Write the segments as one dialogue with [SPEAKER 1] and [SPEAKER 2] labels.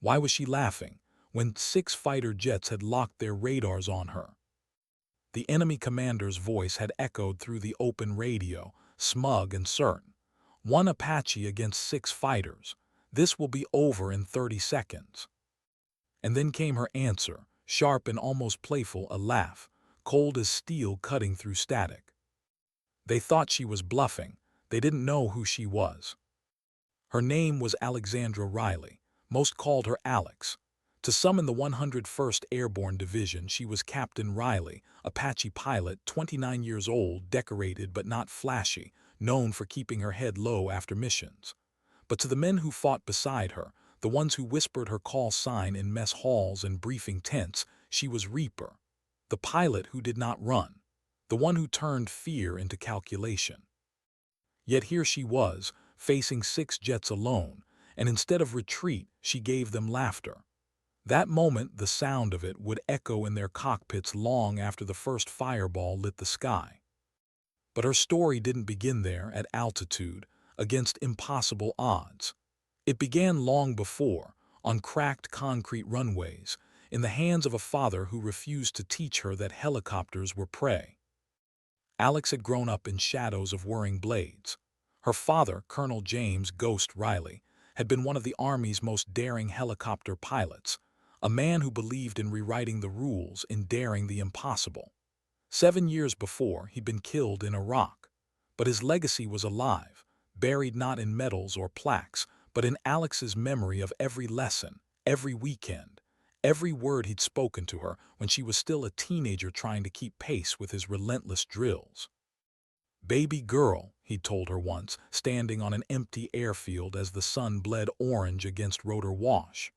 [SPEAKER 1] Why was she laughing when 6 fighter jets had locked their radars on her? The enemy commander's voice had echoed through the open radio, smug and certain. 1 Apache against 6 fighters. This will be over in 30 seconds. And then came her answer, sharp and almost playful, a laugh, cold as steel cutting through static. They thought she was bluffing. They didn't know who she was. Her name was Alexandra Riley. Most called her Alex. To some in the 101st Airborne Division, she was Captain Riley, Apache pilot, 29 years old, decorated but not flashy, known for keeping her head low after missions. But to the men who fought beside her, the ones who whispered her call sign in mess halls and briefing tents, she was Reaper, the pilot who did not run, the one who turned fear into calculation. Yet here she was, facing 6 jets alone, and instead of retreat, she gave them laughter. That moment, the sound of it would echo in their cockpits long after the first fireball lit the sky. But her story didn't begin there at altitude, against impossible odds. It began long before, on cracked concrete runways, in the hands of a father who refused to teach her that helicopters were prey. Alex had grown up in shadows of whirring blades. Her father, Colonel James "Ghost" Riley, had been one of the Army's most daring helicopter pilots, a man who believed in rewriting the rules, in daring the impossible. 7 years before, he'd been killed in Iraq. But his legacy was alive, buried not in medals or plaques, but in Alex's memory of every lesson, every weekend, every word he'd spoken to her when she was still a teenager trying to keep pace with his relentless drills. "Baby girl," he'd told her once, standing on an empty airfield as the sun bled orange against rotor wash.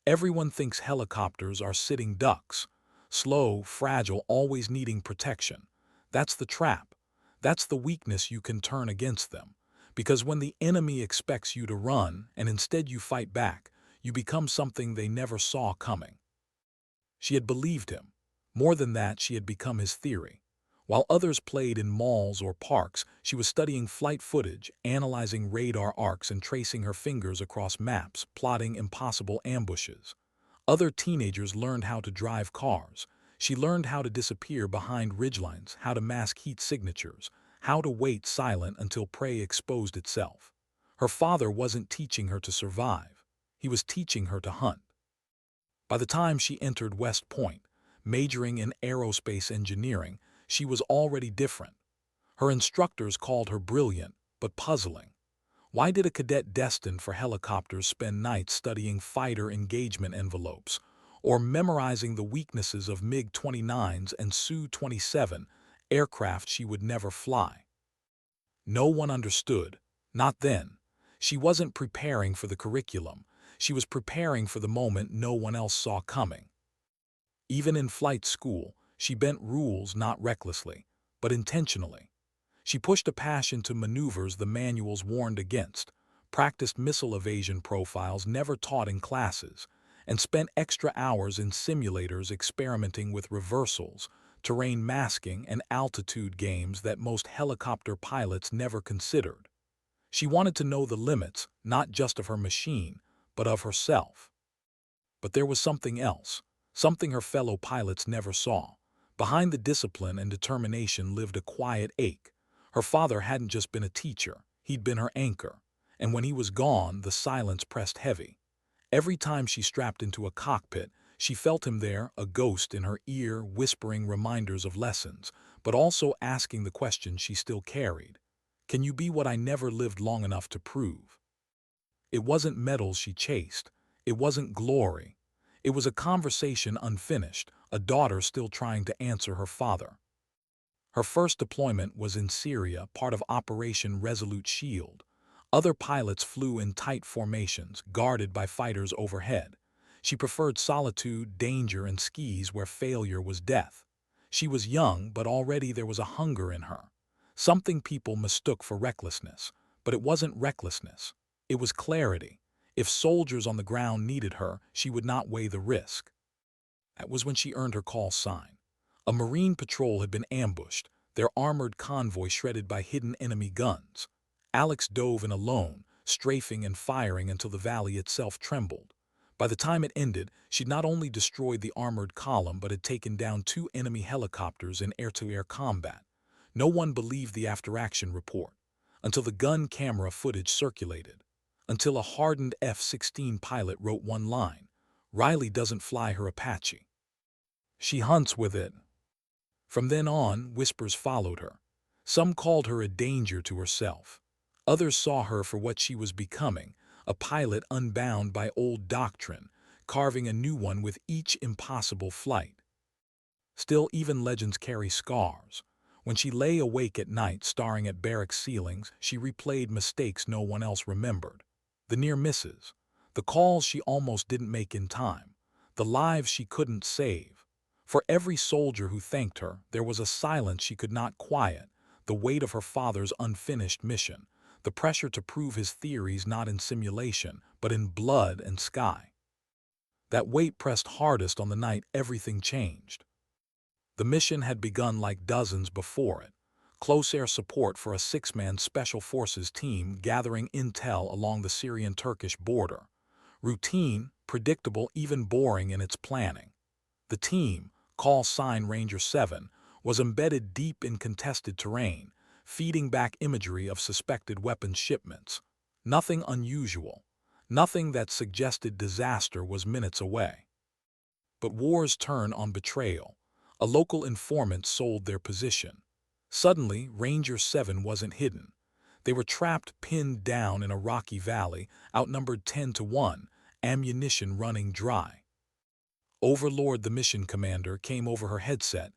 [SPEAKER 1] "Everyone thinks helicopters are sitting ducks, slow, fragile, always needing protection. That's the trap. That's the weakness you can turn against them. Because when the enemy expects you to run and instead you fight back, you become something they never saw coming." She had believed him. More than that, she had become his theory. While others played in malls or parks, she was studying flight footage, analyzing radar arcs, and tracing her fingers across maps, plotting impossible ambushes. Other teenagers learned how to drive cars. She learned how to disappear behind ridgelines, how to mask heat signatures, how to wait silent until prey exposed itself. Her father wasn't teaching her to survive. He was teaching her to hunt. By the time she entered West Point, majoring in aerospace engineering, she was already different. Her instructors called her brilliant, but puzzling. Why did a cadet destined for helicopters spend nights studying fighter engagement envelopes, or memorizing the weaknesses of MiG-29s and Su-27, aircraft she would never fly? No one understood. Not then. She wasn't preparing for the curriculum. She was preparing for the moment no one else saw coming. Even in flight school, she bent rules not recklessly, but intentionally. She pushed Apache into maneuvers the manuals warned against, practiced missile evasion profiles never taught in classes, and spent extra hours in simulators experimenting with reversals, terrain masking, and altitude games that most helicopter pilots never considered. She wanted to know the limits, not just of her machine, but of herself. But there was something else, something her fellow pilots never saw. Behind the discipline and determination lived a quiet ache. Her father hadn't just been a teacher, he'd been her anchor. And when he was gone, the silence pressed heavy. Every time she strapped into a cockpit, she felt him there, a ghost in her ear, whispering reminders of lessons, but also asking the question she still carried. Can you be what I never lived long enough to prove? It wasn't medals she chased. It wasn't glory. It was a conversation unfinished, a daughter still trying to answer her father. Her first deployment was in Syria, part of Operation Resolute Shield. Other pilots flew in tight formations, guarded by fighters overhead. She preferred solitude, danger, and skis where failure was death. She was young, but already there was a hunger in her. Something people mistook for recklessness. But it wasn't recklessness. It was clarity. If soldiers on the ground needed her, she would not weigh the risk. That was when she earned her call sign. A Marine patrol had been ambushed, their armored convoy shredded by hidden enemy guns. Alex dove in alone, strafing and firing until the valley itself trembled. By the time it ended, she'd not only destroyed the armored column but had taken down 2 enemy helicopters in air-to-air combat. No one believed the after-action report, until the gun camera footage circulated, until a hardened F-16 pilot wrote one line: "Riley doesn't fly her Apache. She hunts with it." From then on, whispers followed her. Some called her a danger to herself. Others saw her for what she was becoming, a pilot unbound by old doctrine, carving a new one with each impossible flight. Still, even legends carry scars. When she lay awake at night staring at barracks ceilings, she replayed mistakes no one else remembered. The near misses, the calls she almost didn't make in time, the lives she couldn't save. For every soldier who thanked her, there was a silence she could not quiet, the weight of her father's unfinished mission, the pressure to prove his theories not in simulation, but in blood and sky. That weight pressed hardest on the night everything changed. The mission had begun like dozens before it. Close air support for a 6-man Special Forces team gathering intel along the Syrian-Turkish border. Routine, predictable, even boring in its planning. The team, call sign Ranger 7, was embedded deep in contested terrain, feeding back imagery of suspected weapons shipments. Nothing unusual. Nothing that suggested disaster was minutes away. But wars turn on betrayal. A local informant sold their position. Suddenly, Ranger 7 wasn't hidden. They were trapped, pinned down in a rocky valley, outnumbered 10-1, ammunition running dry. Overlord, the mission commander, came over her headset.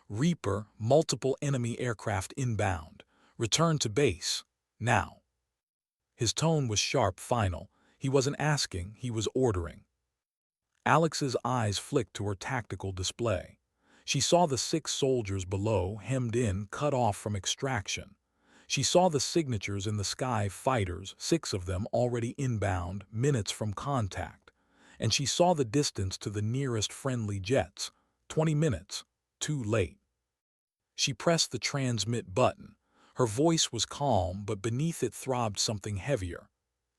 [SPEAKER 1] "Reaper, multiple enemy aircraft inbound. Return to base. Now." His tone was sharp, final. He wasn't asking, he was ordering. Alex's eyes flicked to her tactical display. She saw the 6 soldiers below, hemmed in, cut off from extraction. She saw the signatures in the sky, fighters, 6 of them already inbound, minutes from contact. And she saw the distance to the nearest friendly jets, 20 minutes, too late. She pressed the transmit button. Her voice was calm, but beneath it throbbed something heavier.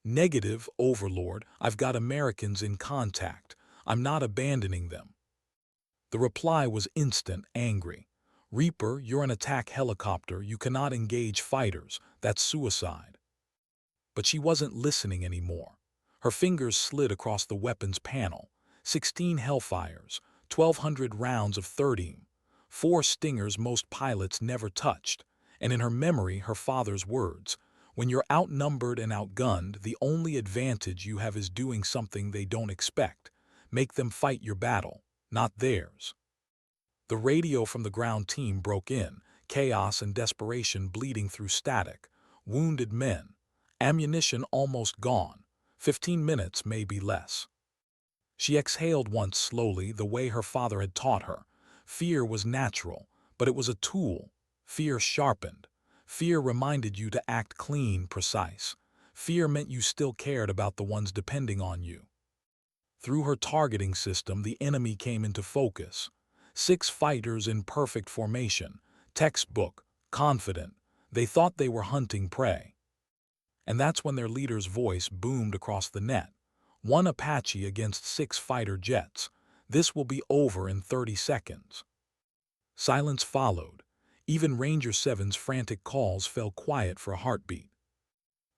[SPEAKER 1] "Negative, Overlord. I've got Americans in contact. I'm not abandoning them." The reply was instant, angry. "Reaper, you're an attack helicopter. You cannot engage fighters. That's suicide." But she wasn't listening anymore. Her fingers slid across the weapons panel. 16 Hellfires, 1,200 rounds of 30, 4 Stingers most pilots never touched. And in her memory, her father's words: "When you're outnumbered and outgunned, the only advantage you have is doing something they don't expect. Make them fight your battle, not theirs." The radio from the ground team broke in, chaos and desperation bleeding through static. "Wounded men. Ammunition almost gone. 15 minutes, maybe less." She exhaled once slowly, the way her father had taught her. Fear was natural, but it was a tool. Fear sharpened. Fear reminded you to act clean, precise. Fear meant you still cared about the ones depending on you. Through her targeting system, the enemy came into focus. 6 fighters in perfect formation, textbook, confident. They thought they were hunting prey. And that's when their leader's voice boomed across the net. "1 Apache against 6 fighter jets. This will be over in 30 seconds." Silence followed. Even Ranger 7's frantic calls fell quiet for a heartbeat.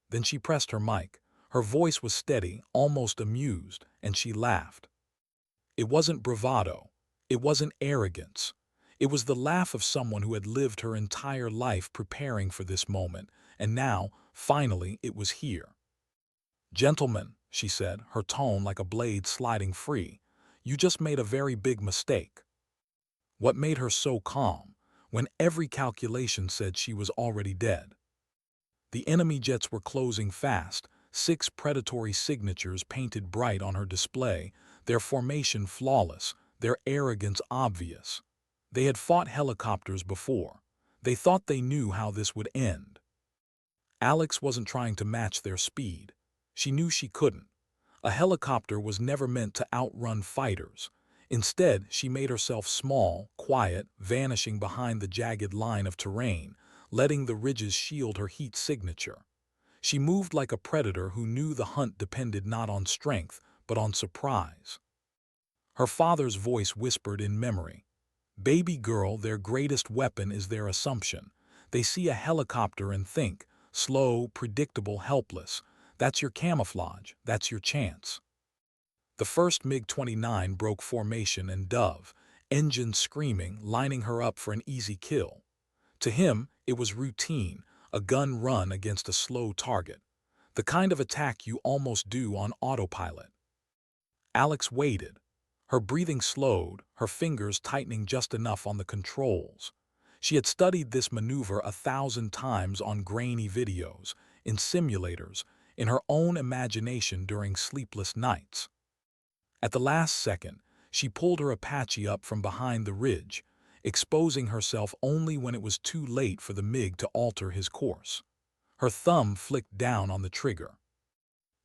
[SPEAKER 1] Then she pressed her mic. Her voice was steady, almost amused, and she laughed. It wasn't bravado. It wasn't arrogance. It was the laugh of someone who had lived her entire life preparing for this moment, and now, finally, it was here. "Gentlemen," she said, her tone like a blade sliding free, "you just made a very big mistake." What made her so calm, when every calculation said she was already dead? The enemy jets were closing fast, 6 predatory signatures painted bright on her display, their formation flawless, their arrogance obvious. They had fought helicopters before. They thought they knew how this would end. Alex wasn't trying to match their speed. She knew she couldn't. A helicopter was never meant to outrun fighters. Instead, she made herself small, quiet, vanishing behind the jagged line of terrain, letting the ridges shield her heat signature. She moved like a predator who knew the hunt depended not on strength, but on surprise. Her father's voice whispered in memory, "Baby girl, their greatest weapon is their assumption. They see a helicopter and think, slow, predictable, helpless. That's your camouflage, that's your chance." The first MiG-29 broke formation and dove, engine screaming, lining her up for an easy kill. To him, it was routine, a gun run against a slow target. The kind of attack you almost do on autopilot. Alex waited. Her breathing slowed, her fingers tightening just enough on the controls. She had studied this maneuver 1,000 times on grainy videos, in simulators, in her own imagination during sleepless nights. At the last second, she pulled her Apache up from behind the ridge, exposing herself only when it was too late for the MiG to alter his course. Her thumb flicked down on the trigger.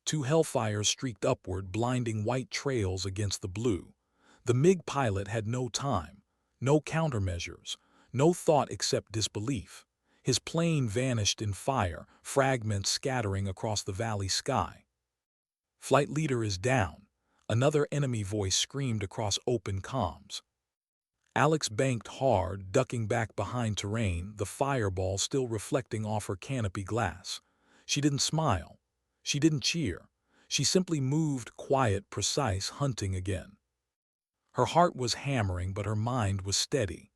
[SPEAKER 1] Two hellfires streaked upward, blinding white trails against the blue. The MiG pilot had no time, no countermeasures, no thought except disbelief. His plane vanished in fire, fragments scattering across the valley sky. "Flight leader is down," another enemy voice screamed across open comms. Alex banked hard, ducking back behind terrain, the fireball still reflecting off her canopy glass. She didn't smile. She didn't cheer. She simply moved, quiet, precise, hunting again. Her heart was hammering, but her mind was steady.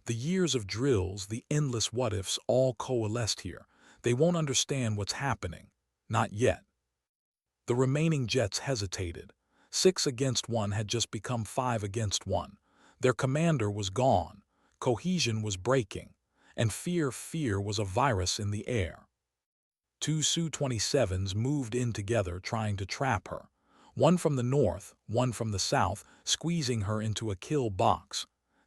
[SPEAKER 1] The years of drills, the endless what-ifs, all coalesced here. They won't understand what's happening. Not yet. The remaining jets hesitated. 6 against 1 had just become 5 against 1. Their commander was gone. Cohesion was breaking. And fear was a virus in the air. Two Su-27s moved in together, trying to trap her. One from the north, one from the south, squeezing her into a kill box.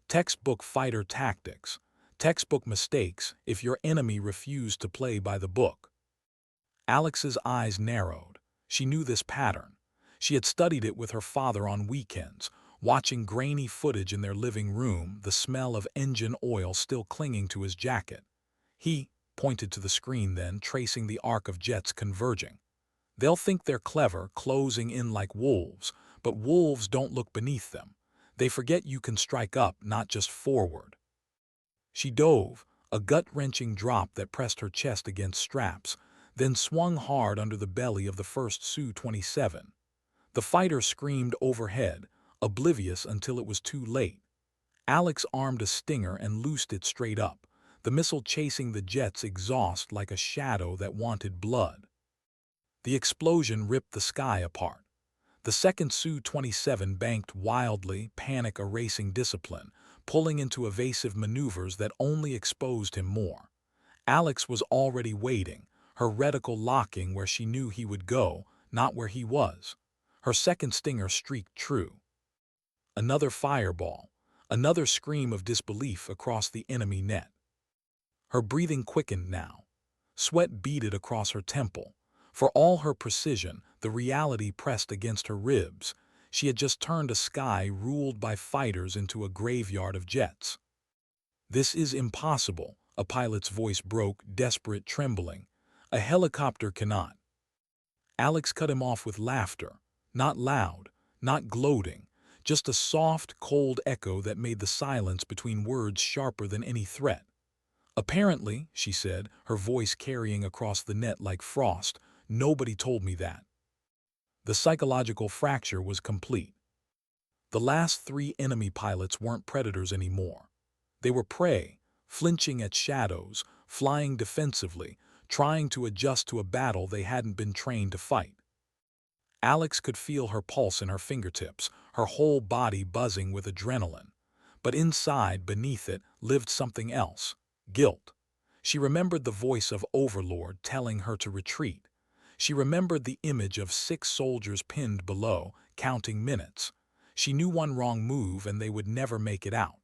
[SPEAKER 1] Textbook fighter tactics. Textbook mistakes if your enemy refused to play by the book. Alex's eyes narrowed. She knew this pattern. She had studied it with her father on weekends, watching grainy footage in their living room, the smell of engine oil still clinging to his jacket. He pointed to the screen then, tracing the arc of jets converging. "They'll think they're clever, closing in like wolves, but wolves don't look beneath them. They forget you can strike up, not just forward." She dove, a gut-wrenching drop that pressed her chest against straps, then swung hard under the belly of the first Su-27. The fighter screamed overhead, oblivious until it was too late. Alex armed a stinger and loosed it straight up, the missile chasing the jet's exhaust like a shadow that wanted blood. The explosion ripped the sky apart. The second Su-27 banked wildly, panic erasing discipline, pulling into evasive maneuvers that only exposed him more. Alex was already waiting, her reticle locking where she knew he would go, not where he was. Her second stinger streaked true. Another fireball, another scream of disbelief across the enemy net. Her breathing quickened now. Sweat beaded across her temple. For all her precision, the reality pressed against her ribs. She had just turned a sky ruled by fighters into a graveyard of jets. "This is impossible," a pilot's voice broke, desperate, trembling. "A helicopter cannot." Alex cut him off with laughter. Not loud, not gloating, just a soft, cold echo that made the silence between words sharper than any threat. "Apparently," she said, her voice carrying across the net like frost, "nobody told me that." The psychological fracture was complete. The last 3 enemy pilots weren't predators anymore. They were prey, flinching at shadows, flying defensively, trying to adjust to a battle they hadn't been trained to fight. Alex could feel her pulse in her fingertips, her whole body buzzing with adrenaline. But inside, beneath it, lived something else: guilt. She remembered the voice of Overlord telling her to retreat. She remembered the image of 6 soldiers pinned below, counting minutes. She knew one wrong move and they would never make it out.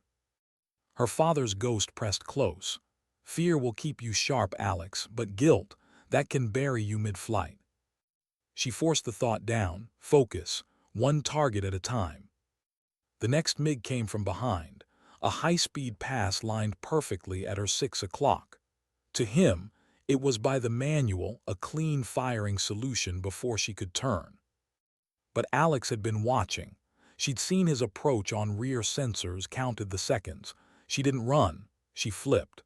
[SPEAKER 1] Her father's ghost pressed close. "Fear will keep you sharp, Alex, but guilt, that can bury you mid-flight." She forced the thought down, focus, one target at a time. The next MiG came from behind, a high-speed pass lined perfectly at her 6 o'clock. To him, it was by the manual, a clean firing solution before she could turn. But Alex had been watching. She'd seen his approach on rear sensors, counted the seconds. She didn't run, she flipped.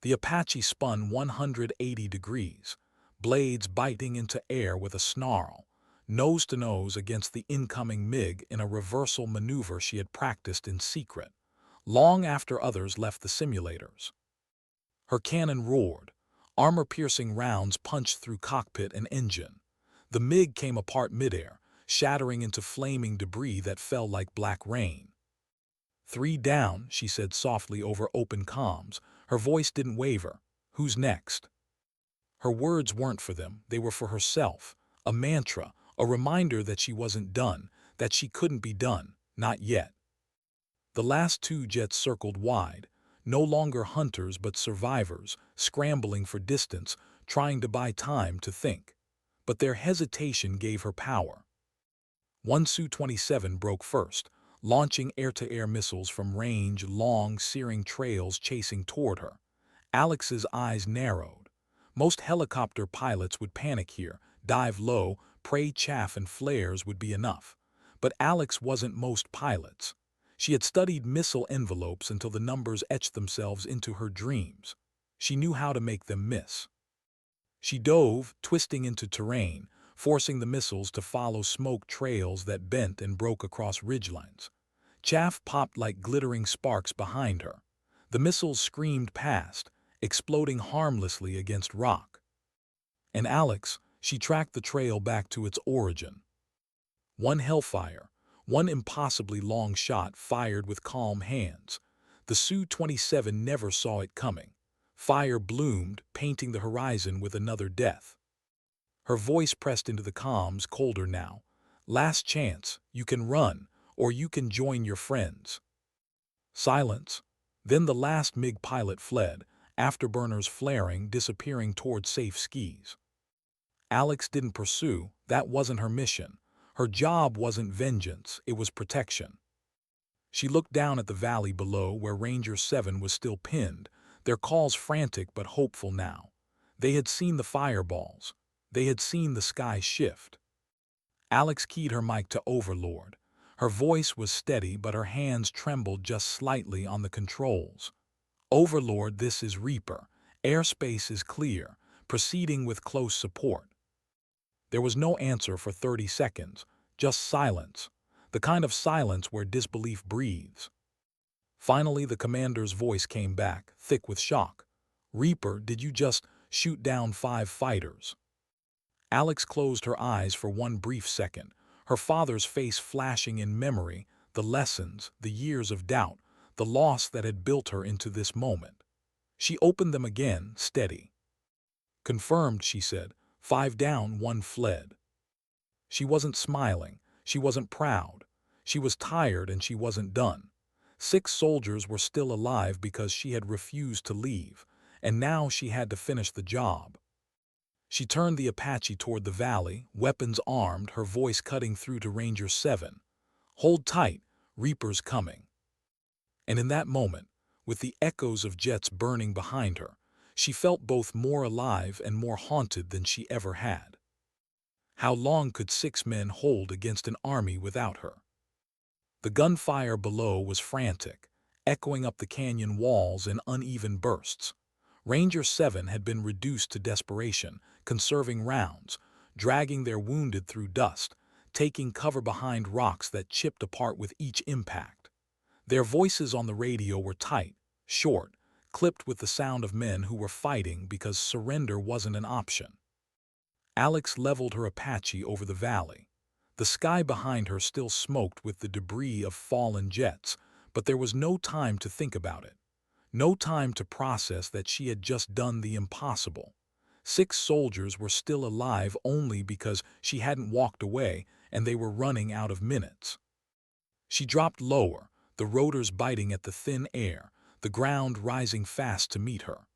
[SPEAKER 1] The Apache spun 180 degrees, blades biting into air with a snarl, nose to nose against the incoming MiG in a reversal maneuver she had practiced in secret, long after others left the simulators. Her cannon roared. Armor-piercing rounds punched through cockpit and engine. The MiG came apart midair, shattering into flaming debris that fell like black rain. "3 down," she said softly over open comms. Her voice didn't waver. "Who's next?" Her words weren't for them, they were for herself. A mantra, a reminder that she wasn't done, that she couldn't be done, not yet. The last 2 jets circled wide, no longer hunters but survivors, scrambling for distance, trying to buy time to think. But their hesitation gave her power. One Su-27 broke first, launching air-to-air missiles from range, long, searing trails chasing toward her. Alex's eyes narrowed. Most helicopter pilots would panic here, dive low, pray chaff and flares would be enough. But Alex wasn't most pilots. She had studied missile envelopes until the numbers etched themselves into her dreams. She knew how to make them miss. She dove, twisting into terrain, forcing the missiles to follow smoke trails that bent and broke across ridgelines. Chaff popped like glittering sparks behind her. The missiles screamed past, exploding harmlessly against rock. And Alex, she tracked the trail back to its origin. One hellfire, one impossibly long shot fired with calm hands. The Su-27 never saw it coming. Fire bloomed, painting the horizon with another death. Her voice pressed into the comms, colder now. "Last chance, you can run, or you can join your friends." Silence. Then the last MiG pilot fled, afterburners flaring, disappearing toward safe skis. Alex didn't pursue, that wasn't her mission. Her job wasn't vengeance, it was protection. She looked down at the valley below where Ranger 7 was still pinned, their calls frantic but hopeful now. They had seen the fireballs. They had seen the sky shift. Alex keyed her mic to Overlord. Her voice was steady, but her hands trembled just slightly on the controls. "Overlord, this is Reaper. Airspace is clear. Proceeding with close support." There was no answer for 30 seconds, just silence, the kind of silence where disbelief breathes. Finally, the commander's voice came back, thick with shock. "Reaper, did you just shoot down 5 fighters?" Alex closed her eyes for one brief second, her father's face flashing in memory, the lessons, the years of doubt, the loss that had built her into this moment. She opened them again, steady. "Confirmed," she said. 5 down, 1 fled." She wasn't smiling. She wasn't proud. She was tired and she wasn't done. 6 soldiers were still alive because she had refused to leave, and now she had to finish the job. She turned the Apache toward the valley, weapons armed, her voice cutting through to Ranger 7. "Hold tight, Reaper's coming." And in that moment, with the echoes of jets burning behind her, she felt both more alive and more haunted than she ever had. How long could 6 men hold against an army without her? The gunfire below was frantic, echoing up the canyon walls in uneven bursts. Ranger 7 had been reduced to desperation, conserving rounds, dragging their wounded through dust, taking cover behind rocks that chipped apart with each impact. Their voices on the radio were tight, short, clipped with the sound of men who were fighting because surrender wasn't an option. Alex leveled her Apache over the valley. The sky behind her still smoked with the debris of fallen jets, but there was no time to think about it. No time to process that she had just done the impossible. 6 soldiers were still alive only because she hadn't walked away, and they were running out of minutes. She dropped lower, the rotors biting at the thin air, the ground rising fast to meet her.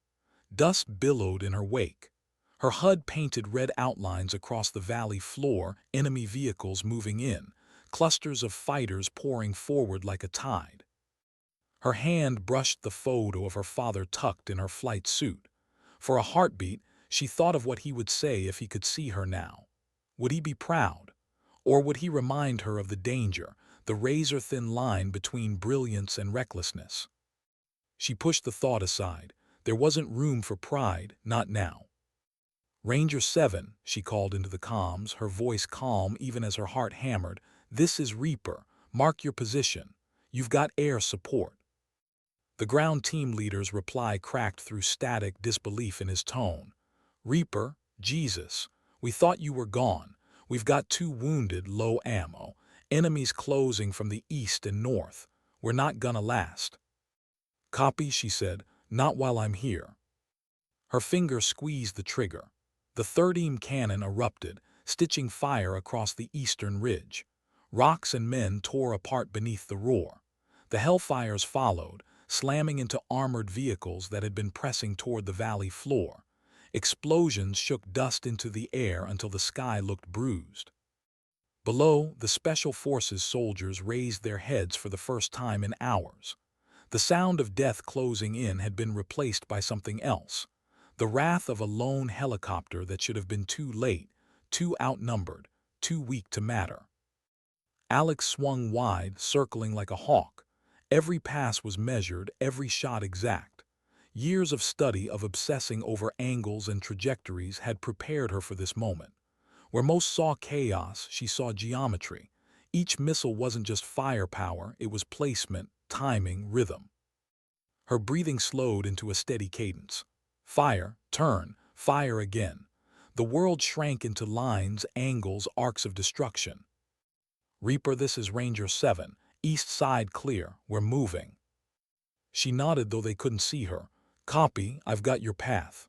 [SPEAKER 1] Dust billowed in her wake. Her HUD painted red outlines across the valley floor, enemy vehicles moving in, clusters of fighters pouring forward like a tide. Her hand brushed the photo of her father tucked in her flight suit. For a heartbeat, she thought of what he would say if he could see her now. Would he be proud? Or would he remind her of the danger, the razor-thin line between brilliance and recklessness? She pushed the thought aside. There wasn't room for pride, not now. Ranger 7, she called into the comms, her voice calm even as her heart hammered. This is Reaper. Mark your position. You've got air support. The ground team leader's reply cracked through static disbelief in his tone. Reaper, Jesus, we thought you were gone. We've got 2 wounded, low ammo. Enemies closing from the east and north. We're not gonna last. Copy, she said, not while I'm here. Her finger squeezed the trigger. The 13 cannon erupted, stitching fire across the eastern ridge. Rocks and men tore apart beneath the roar. The hellfires followed, slamming into armored vehicles that had been pressing toward the valley floor. Explosions shook dust into the air until the sky looked bruised. Below, the Special Forces soldiers raised their heads for the first time in hours. The sound of death closing in had been replaced by something else. The wrath of a lone helicopter that should have been too late, too outnumbered, too weak to matter. Alex swung wide, circling like a hawk. Every pass was measured, every shot exact. Years of study of obsessing over angles and trajectories had prepared her for this moment. Where most saw chaos, she saw geometry. Each missile wasn't just firepower, it was placement, timing, rhythm. Her breathing slowed into a steady cadence. Fire, turn, fire again. The world shrank into lines, angles, arcs of destruction. Reaper, this is Ranger 7. East side clear. We're moving. She nodded though they couldn't see her. Copy, I've got your path.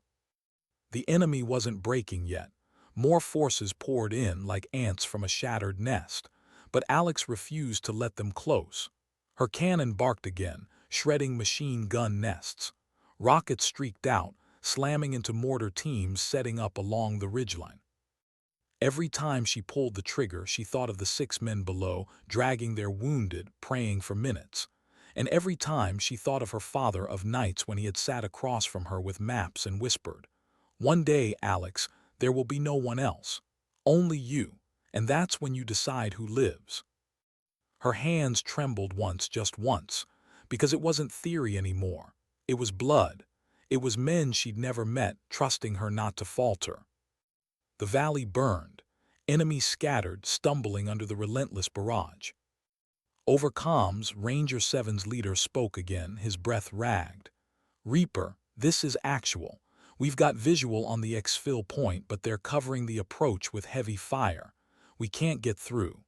[SPEAKER 1] The enemy wasn't breaking yet. More forces poured in like ants from a shattered nest. But Alex refused to let them close. Her cannon barked again, shredding machine gun nests. Rockets streaked out, slamming into mortar teams setting up along the ridgeline. Every time she pulled the trigger, she thought of the 6 men below, dragging their wounded, praying for minutes. And every time she thought of her father of nights when he had sat across from her with maps and whispered, "One day, Alex, there will be no one else. Only you, and that's when you decide who lives." Her hands trembled once, just once, because it wasn't theory anymore. It was blood. It was men she'd never met, trusting her not to falter. The valley burned. Enemies scattered, stumbling under the relentless barrage. Over comms, Ranger 7's leader spoke again, his breath ragged. Reaper, this is actual. We've got visual on the exfil point, but they're covering the approach with heavy fire. We can't get through.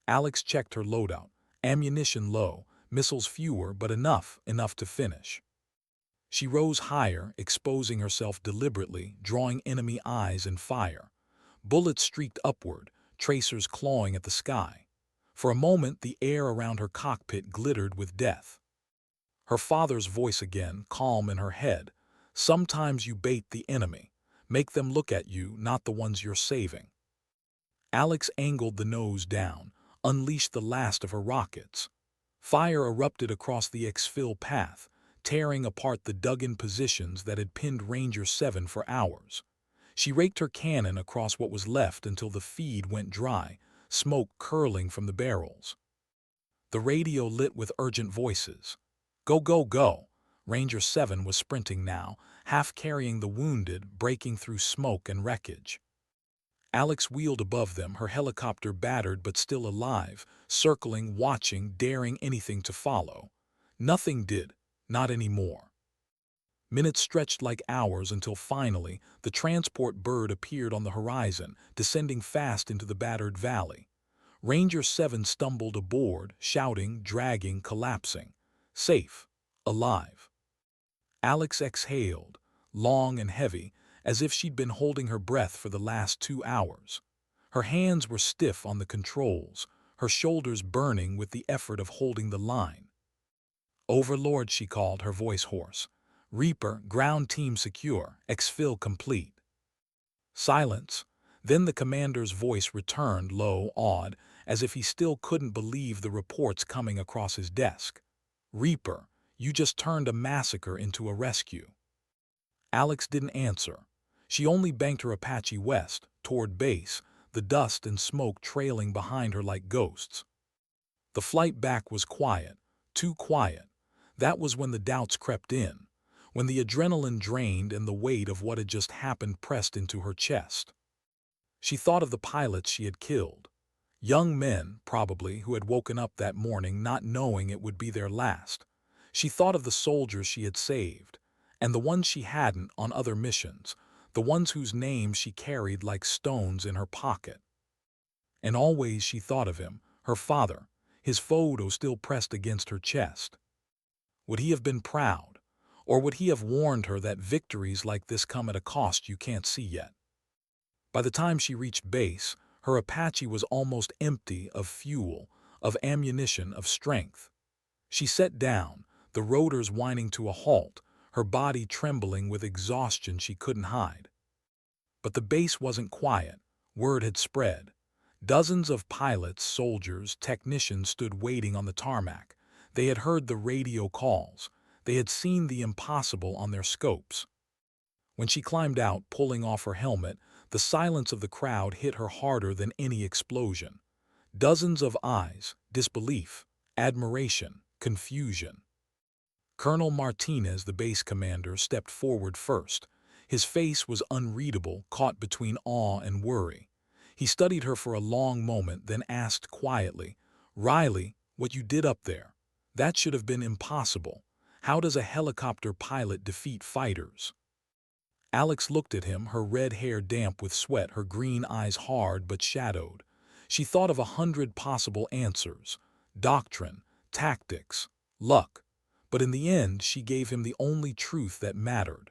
[SPEAKER 1] Alex checked her loadout. Ammunition low, missiles fewer, but enough to finish. She rose higher, exposing herself deliberately, drawing enemy eyes and fire. Bullets streaked upward, tracers clawing at the sky. For a moment, the air around her cockpit glittered with death. Her father's voice again, calm in her head. Sometimes you bait the enemy. Make them look at you, not the ones you're saving. Alex angled the nose down, unleashed the last of her rockets. Fire erupted across the exfil path, tearing apart the dug-in positions that had pinned Ranger 7 for hours. She raked her cannon across what was left until the feed went dry, smoke curling from the barrels. The radio lit with urgent voices. Go, go, go! Ranger 7 was sprinting now, half carrying the wounded, breaking through smoke and wreckage. Alex wheeled above them, her helicopter battered but still alive, circling, watching, daring anything to follow. Nothing did. Not anymore. Minutes stretched like hours until finally the transport bird appeared on the horizon, descending fast into the battered valley. Ranger 7 stumbled aboard, shouting, dragging, collapsing. Safe. Alive. Alex exhaled, long and heavy, as if she'd been holding her breath for the last 2 hours. Her hands were stiff on the controls, her shoulders burning with the effort of holding the line. Overlord, she called, her voice hoarse. Reaper, ground team secure, exfil complete. Silence. Then the commander's voice returned, low, awed, as if he still couldn't believe the reports coming across his desk. Reaper, you just turned a massacre into a rescue. Alex didn't answer. She only banked her Apache west, toward base, the dust and smoke trailing behind her like ghosts. The flight back was quiet, too quiet. That was when the doubts crept in, when the adrenaline drained and the weight of what had just happened pressed into her chest. She thought of the pilots she had killed. Young men, probably, who had woken up that morning not knowing it would be their last. She thought of the soldiers she had saved, and the ones she hadn't on other missions, the ones whose names she carried like stones in her pocket. And always she thought of him, her father, his photo still pressed against her chest. Would he have been proud, or would he have warned her that victories like this come at a cost you can't see yet? By the time she reached base, her Apache was almost empty of fuel, of ammunition, of strength. She sat down, the rotors whining to a halt, her body trembling with exhaustion she couldn't hide. But the base wasn't quiet. Word had spread. Dozens of pilots, soldiers, technicians stood waiting on the tarmac. They had heard the radio calls. They had seen the impossible on their scopes. When she climbed out, pulling off her helmet, the silence of the crowd hit her harder than any explosion. Dozens of eyes, disbelief, admiration, confusion. Colonel Martinez, the base commander, stepped forward first. His face was unreadable, caught between awe and worry. He studied her for a long moment, then asked quietly, "Riley, what you did up there? That should have been impossible. How does a helicopter pilot defeat fighters?" Alex looked at him, her red hair damp with sweat, her green eyes hard but shadowed. She thought of 100 possible answers: doctrine, tactics, luck. But in the end, she gave him the only truth that mattered.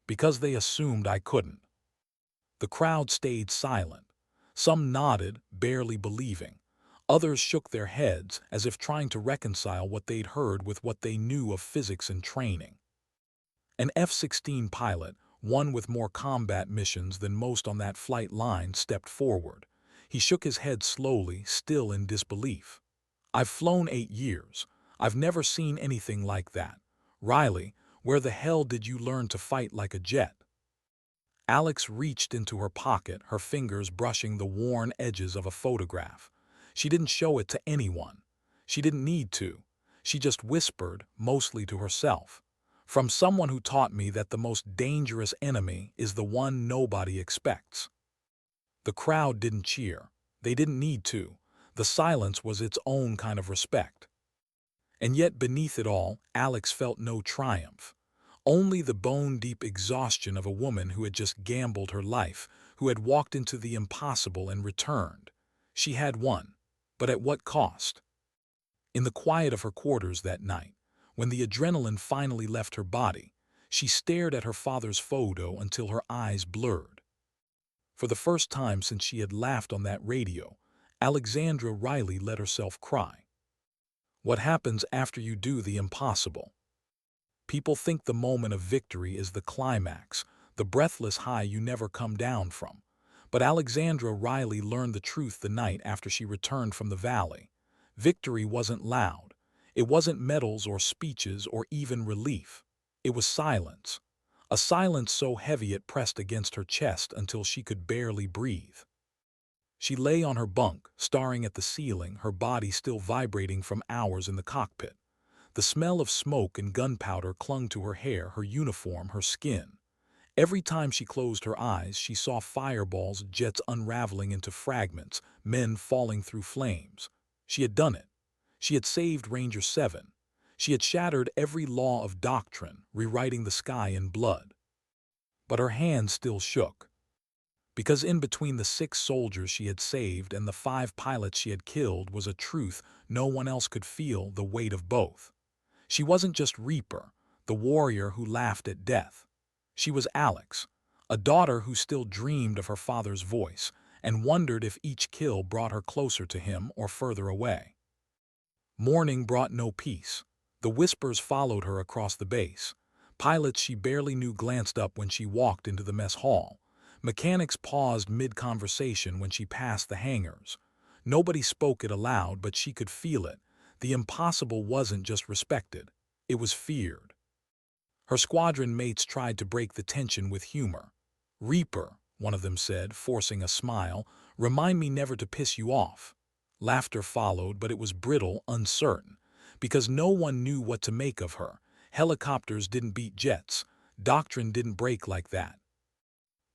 [SPEAKER 1] "Because they assumed I couldn't." The crowd stayed silent. Some nodded, barely believing. Others shook their heads, as if trying to reconcile what they'd heard with what they knew of physics and training. An F-16 pilot, one with more combat missions than most on that flight line, stepped forward. He shook his head slowly, still in disbelief. "I've flown 8 years. I've never seen anything like that. Riley, where the hell did you learn to fight like a jet?" Alex reached into her pocket, her fingers brushing the worn edges of a photograph. She didn't show it to anyone. She didn't need to. She just whispered, mostly to herself, "From someone who taught me that the most dangerous enemy is the one nobody expects." The crowd didn't cheer. They didn't need to. The silence was its own kind of respect. And yet beneath it all, Alex felt no triumph. Only the bone-deep exhaustion of a woman who had just gambled her life, who had walked into the impossible and returned. She had won, but at what cost? In the quiet of her quarters that night, when the adrenaline finally left her body, she stared at her father's photo until her eyes blurred. For the first time since she had laughed on that radio, Alexandra Riley let herself cry. What happens after you do the impossible? People think the moment of victory is the climax, the breathless high you never come down from. But Alexandra Riley learned the truth the night after she returned from the valley. Victory wasn't loud. It wasn't medals or speeches or even relief. It was silence. A silence so heavy it pressed against her chest until she could barely breathe. She lay on her bunk, staring at the ceiling, her body still vibrating from hours in the cockpit. The smell of smoke and gunpowder clung to her hair, her uniform, her skin. Every time she closed her eyes, she saw fireballs, jets unraveling into fragments, men falling through flames. She had done it. She had saved Ranger 7. She had shattered every law of doctrine, rewriting the sky in blood. But her hands still shook. Because in between the 6 soldiers she had saved and the 5 pilots she had killed was a truth no one else could feel, the weight of both. She wasn't just Reaper, the warrior who laughed at death. She was Alex, a daughter who still dreamed of her father's voice and wondered if each kill brought her closer to him or further away. Morning brought no peace. The whispers followed her across the base. Pilots she barely knew glanced up when she walked into the mess hall. Mechanics paused mid-conversation when she passed the hangars. Nobody spoke it aloud, but she could feel it. The impossible wasn't just respected, it was feared. Her squadron mates tried to break the tension with humor. "Reaper, one of them said, forcing a smile. "Remind me never to piss you off." Laughter followed, but it was brittle, uncertain, because no one knew what to make of her. Helicopters didn't beat jets. Doctrine didn't break like that.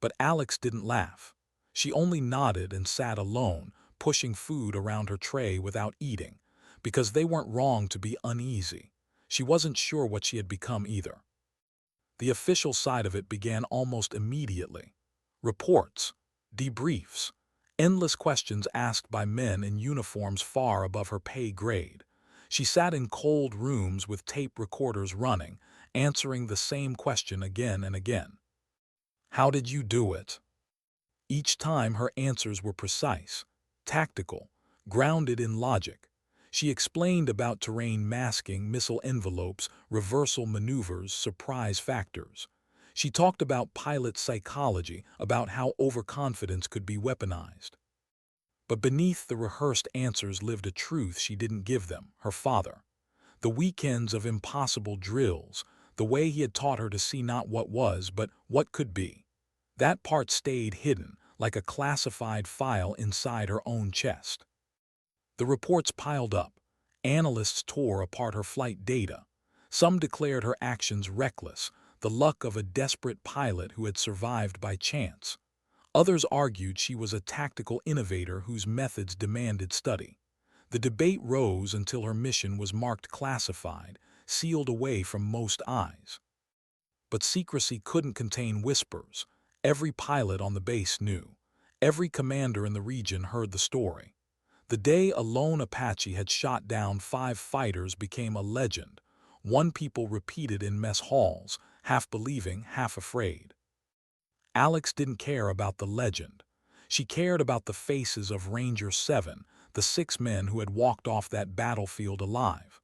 [SPEAKER 1] But Alex didn't laugh. She only nodded and sat alone, pushing food around her tray without eating, because they weren't wrong to be uneasy. She wasn't sure what she had become either. The official side of it began almost immediately. Reports, debriefs, endless questions asked by men in uniforms far above her pay grade. She sat in cold rooms with tape recorders running, answering the same question again and again. "How did you do it?" Each time her answers were precise, tactical, grounded in logic. She explained about terrain masking, missile envelopes, reversal maneuvers, surprise factors. She talked about pilot psychology, about how overconfidence could be weaponized. But beneath the rehearsed answers lived a truth she didn't give them, her father. The weekends of impossible drills, the way he had taught her to see not what was, but what could be. That part stayed hidden, like a classified file inside her own chest. The reports piled up. Analysts tore apart her flight data. Some declared her actions reckless, the luck of a desperate pilot who had survived by chance. Others argued she was a tactical innovator whose methods demanded study. The debate rose until her mission was marked classified, sealed away from most eyes. But secrecy couldn't contain whispers. Every pilot on the base knew. Every commander in the region heard the story. The day a lone Apache had shot down 5 fighters became a legend, one people repeated in mess halls, half believing, half afraid. Alex didn't care about the legend. She cared about the faces of Ranger 7, the 6 men who had walked off that battlefield alive.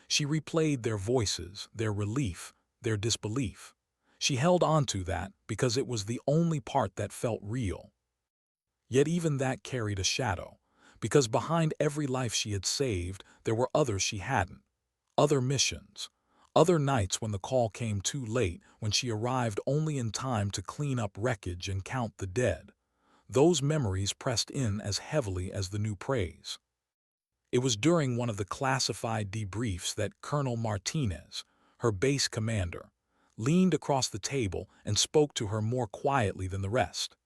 [SPEAKER 1] She replayed their voices, their relief, their disbelief. She held on to that because it was the only part that felt real. Yet even that carried a shadow, because behind every life she had saved, there were others she hadn't. Other missions. Other nights when the call came too late, when she arrived only in time to clean up wreckage and count the dead. Those memories pressed in as heavily as the new praise. It was during one of the classified debriefs that Colonel Martinez, her base commander, leaned across the table and spoke to her more quietly than the rest.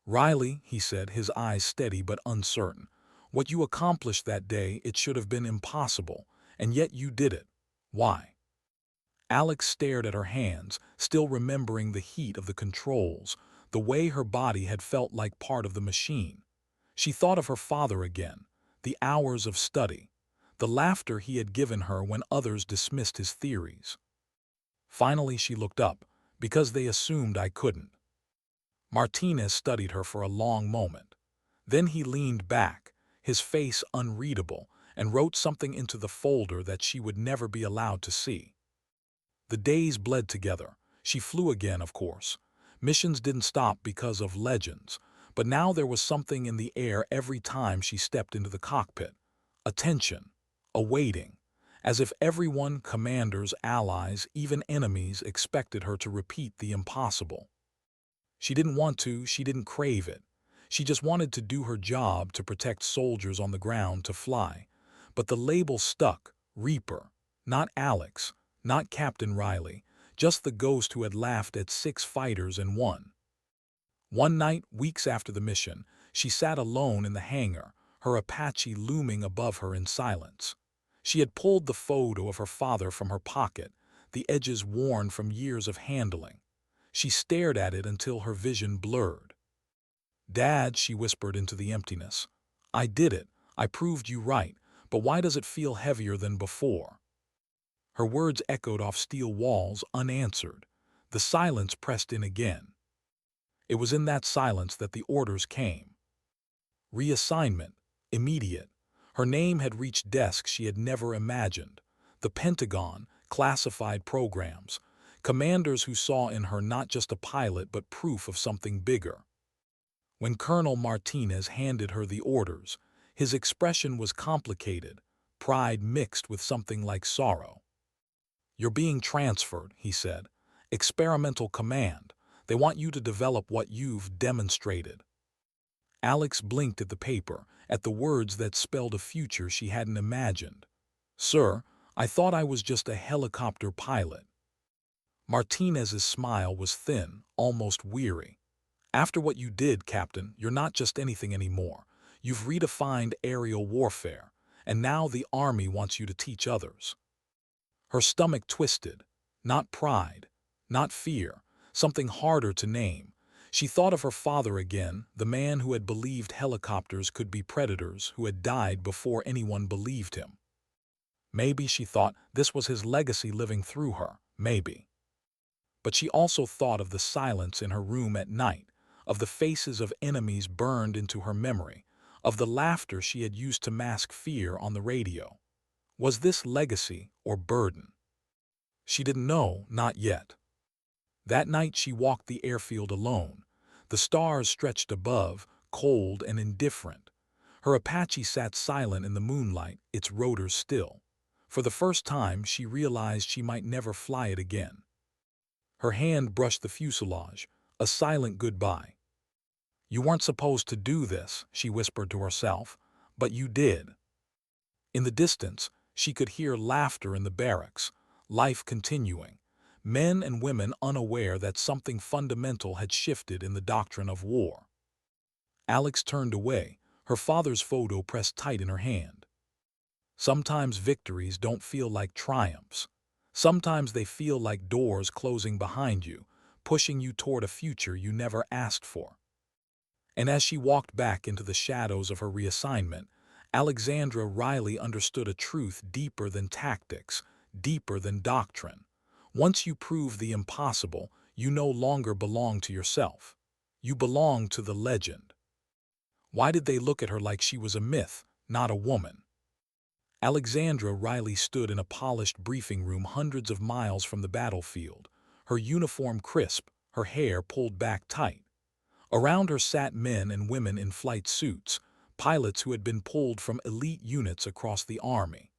[SPEAKER 1] "Riley," he said, his eyes steady but uncertain, "what you accomplished that day, it should have been impossible, and yet you did it. Why?" Alex stared at her hands, still remembering the heat of the controls, the way her body had felt like part of the machine. She thought of her father again, the hours of study, the laughter he had given her when others dismissed his theories. Finally she looked up, "Because they assumed I couldn't." Martinez studied her for a long moment. Then he leaned back, his face unreadable, and wrote something into the folder that she would never be allowed to see. The days bled together. She flew again, of course. Missions didn't stop because of legends, but now there was something in the air every time she stepped into the cockpit. A tension, a waiting, as if everyone, commanders, allies, even enemies, expected her to repeat the impossible. She didn't want to, she didn't crave it. She just wanted to do her job, to protect soldiers on the ground, to fly. But the label stuck, Reaper, not Alex, not Captain Riley, just the ghost who had laughed at 6 fighters and won. One night, weeks after the mission, she sat alone in the hangar, her Apache looming above her in silence. She had pulled the photo of her father from her pocket, the edges worn from years of handling. She stared at it until her vision blurred. "Dad," she whispered into the emptiness, "I did it. I proved you right, but why does it feel heavier than before?" Her words echoed off steel walls, unanswered. The silence pressed in again. It was in that silence that the orders came. Reassignment, immediate. Her name had reached desks she had never imagined. The Pentagon, classified programs. Commanders who saw in her not just a pilot but proof of something bigger. When Colonel Martinez handed her the orders, his expression was complicated, pride mixed with something like sorrow. "You're being transferred," he said. "Experimental command. They want you to develop what you've demonstrated." Alex blinked at the paper, at the words that spelled a future she hadn't imagined. "Sir, I thought I was just a helicopter pilot." Martinez's smile was thin, almost weary. "After what you did, Captain, you're not just anything anymore. You've redefined aerial warfare, and now the Army wants you to teach others." Her stomach twisted. Not pride, not fear, something harder to name. She thought of her father again, the man who had believed helicopters could be predators, who had died before anyone believed him. Maybe, she thought, this was his legacy living through her, maybe. But she also thought of the silence in her room at night, of the faces of enemies burned into her memory, of the laughter she had used to mask fear on the radio. Was this legacy or burden? She didn't know, not yet. That night she walked the airfield alone. The stars stretched above, cold and indifferent. Her Apache sat silent in the moonlight, its rotors still. For the first time she realized she might never fly it again. Her hand brushed the fuselage, a silent goodbye. "You weren't supposed to do this," she whispered to herself, "but you did." In the distance, she could hear laughter in the barracks, life continuing, men and women unaware that something fundamental had shifted in the doctrine of war. Alex turned away, her father's photo pressed tight in her hand. Sometimes victories don't feel like triumphs. Sometimes they feel like doors closing behind you, pushing you toward a future you never asked for. And as she walked back into the shadows of her reassignment, Alexandra Riley understood a truth deeper than tactics, deeper than doctrine. Once you prove the impossible, you no longer belong to yourself. You belong to the legend. Why did they look at her like she was a myth, not a woman? Alexandra Riley stood in a polished briefing room hundreds of miles from the battlefield, her uniform crisp, her hair pulled back tight. Around her sat men and women in flight suits, pilots who had been pulled from elite units across the Army.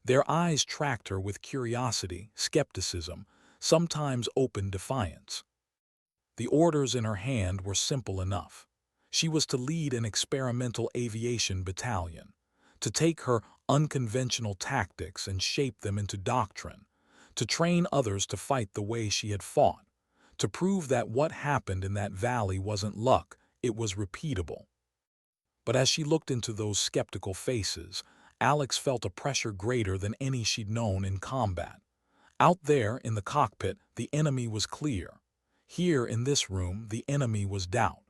[SPEAKER 1] Their eyes tracked her with curiosity, skepticism, sometimes open defiance. The orders in her hand were simple enough. She was to lead an experimental aviation battalion, to take her unconventional tactics and shape them into doctrine, to train others to fight the way she had fought, to prove that what happened in that valley wasn't luck, it was repeatable. But as she looked into those skeptical faces, Alex felt a pressure greater than any she'd known in combat. Out there in the cockpit, the enemy was clear. Here in this room, the enemy was doubt.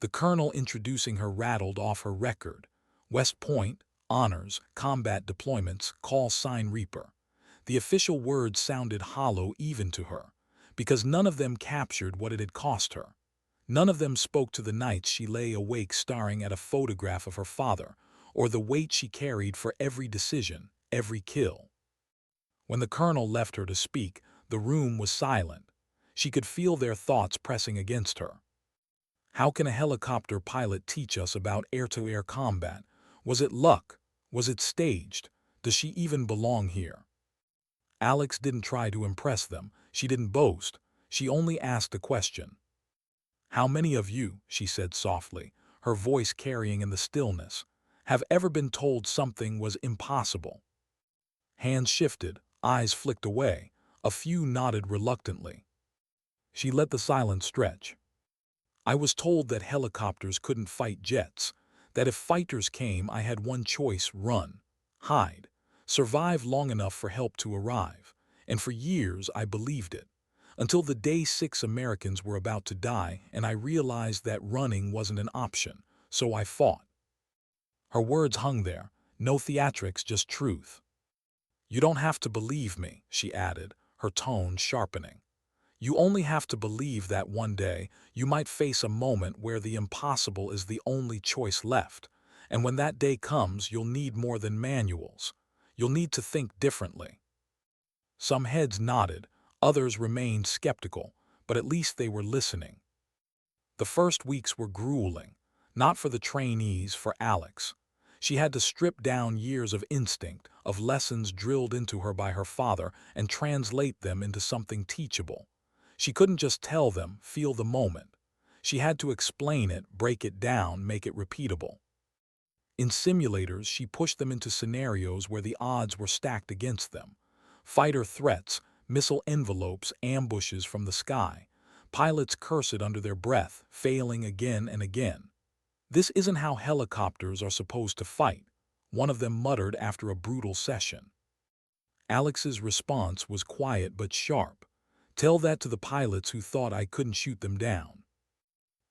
[SPEAKER 1] The colonel introducing her rattled off her record. West Point, honors, combat deployments, call sign Reaper. The official words sounded hollow even to her, because none of them captured what it had cost her. None of them spoke to the nights she lay awake staring at a photograph of her father, or the weight she carried for every decision, every kill. When the colonel left her to speak, the room was silent. She could feel their thoughts pressing against her. How can a helicopter pilot teach us about air-to-air combat? Was it luck? Was it staged? Does she even belong here? Alex didn't try to impress them. She didn't boast. She only asked a question. "How many of you," she said softly, her voice carrying in the stillness, "have ever been told something was impossible?" Hands shifted, eyes flicked away. A few nodded reluctantly. She let the silence stretch. "I was told that helicopters couldn't fight jets, that if fighters came I had one choice: run, hide, survive long enough for help to arrive. And for years I believed it, until the day 6 Americans were about to die and I realized that running wasn't an option, so I fought." Her words hung there, no theatrics, just truth. "You don't have to believe me," she added, her tone sharpening. "You only have to believe that one day you might face a moment where the impossible is the only choice left, and when that day comes you'll need more than manuals. You'll need to think differently." Some heads nodded, others remained skeptical, but at least they were listening. The first weeks were grueling, not for the trainees, for Alex. She had to strip down years of instinct, of lessons drilled into her by her father, and translate them into something teachable. She couldn't just tell them, feel the moment. She had to explain it, break it down, make it repeatable. In simulators, she pushed them into scenarios where the odds were stacked against them. Fighter threats, missile envelopes, ambushes from the sky. Pilots cursed under their breath, failing again and again. "This isn't how helicopters are supposed to fight," one of them muttered after a brutal session. Alex's response was quiet but sharp. "Tell that to the pilots who thought I couldn't shoot them down."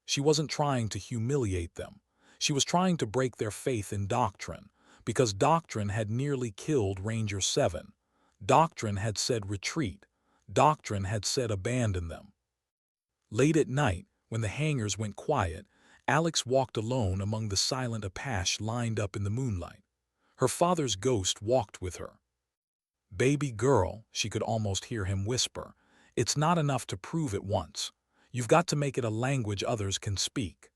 [SPEAKER 1] She wasn't trying to humiliate them. She was trying to break their faith in doctrine, because doctrine had nearly killed Ranger 7. Doctrine had said retreat. Doctrine had said abandon them. Late at night, when the hangars went quiet, Alex walked alone among the silent Apache lined up in the moonlight. Her father's ghost walked with her. "Baby girl," she could almost hear him whisper, "it's not enough to prove it once. You've got to make it a language others can speak."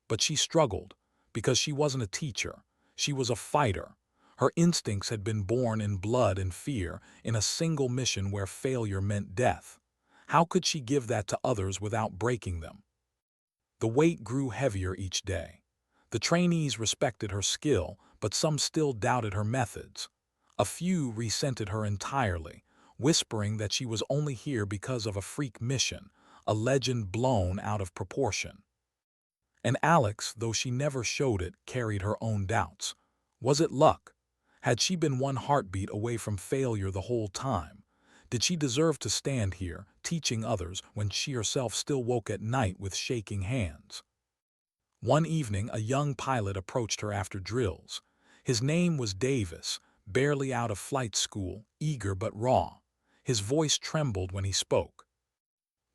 [SPEAKER 1] But she struggled, because she wasn't a teacher. She was a fighter. Her instincts had been born in blood and fear, in a single mission where failure meant death. How could she give that to others without breaking them? The weight grew heavier each day. The trainees respected her skill, but some still doubted her methods. A few resented her entirely, whispering that she was only here because of a freak mission, a legend blown out of proportion. And Alex, though she never showed it, carried her own doubts. Was it luck? Had she been one heartbeat away from failure the whole time? Did she deserve to stand here, teaching others, when she herself still woke at night with shaking hands? One evening, a young pilot approached her after drills. His name was Davis, barely out of flight school, eager but raw. His voice trembled when he spoke.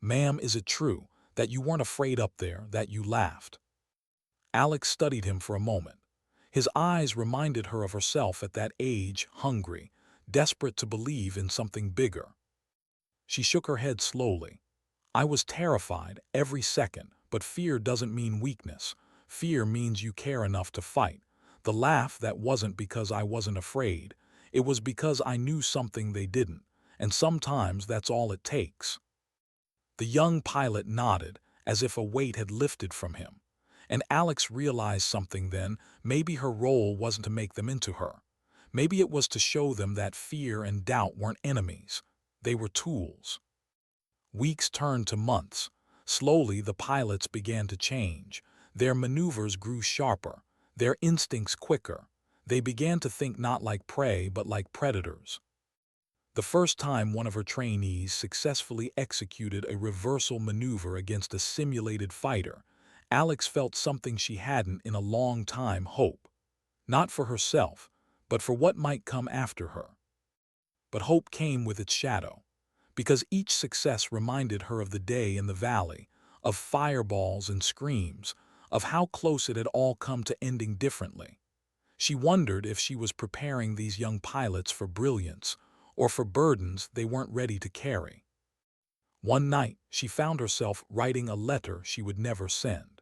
[SPEAKER 1] "Ma'am, is it true that you weren't afraid up there, that you laughed?" Alex studied him for a moment. His eyes reminded her of herself at that age, hungry, desperate to believe in something bigger. She shook her head slowly. "I was terrified every second, but fear doesn't mean weakness. Fear means you care enough to fight. The laugh, that wasn't because I wasn't afraid. It was because I knew something they didn't, and sometimes that's all it takes." The young pilot nodded, as if a weight had lifted from him. And Alex realized something then. Maybe her role wasn't to make them into her. Maybe it was to show them that fear and doubt weren't enemies. They were tools. Weeks turned to months. Slowly, the pilots began to change. Their maneuvers grew sharper, their instincts quicker. They began to think not like prey, but like predators. The first time one of her trainees successfully executed a reversal maneuver against a simulated fighter, Alex felt something she hadn't in a long time: hope. Not for herself, but for what might come after her. But hope came with its shadow, because each success reminded her of the day in the valley, of fireballs and screams, of how close it had all come to ending differently. She wondered if she was preparing these young pilots for brilliance, or for burdens they weren't ready to carry. One night, she found herself writing a letter she would never send.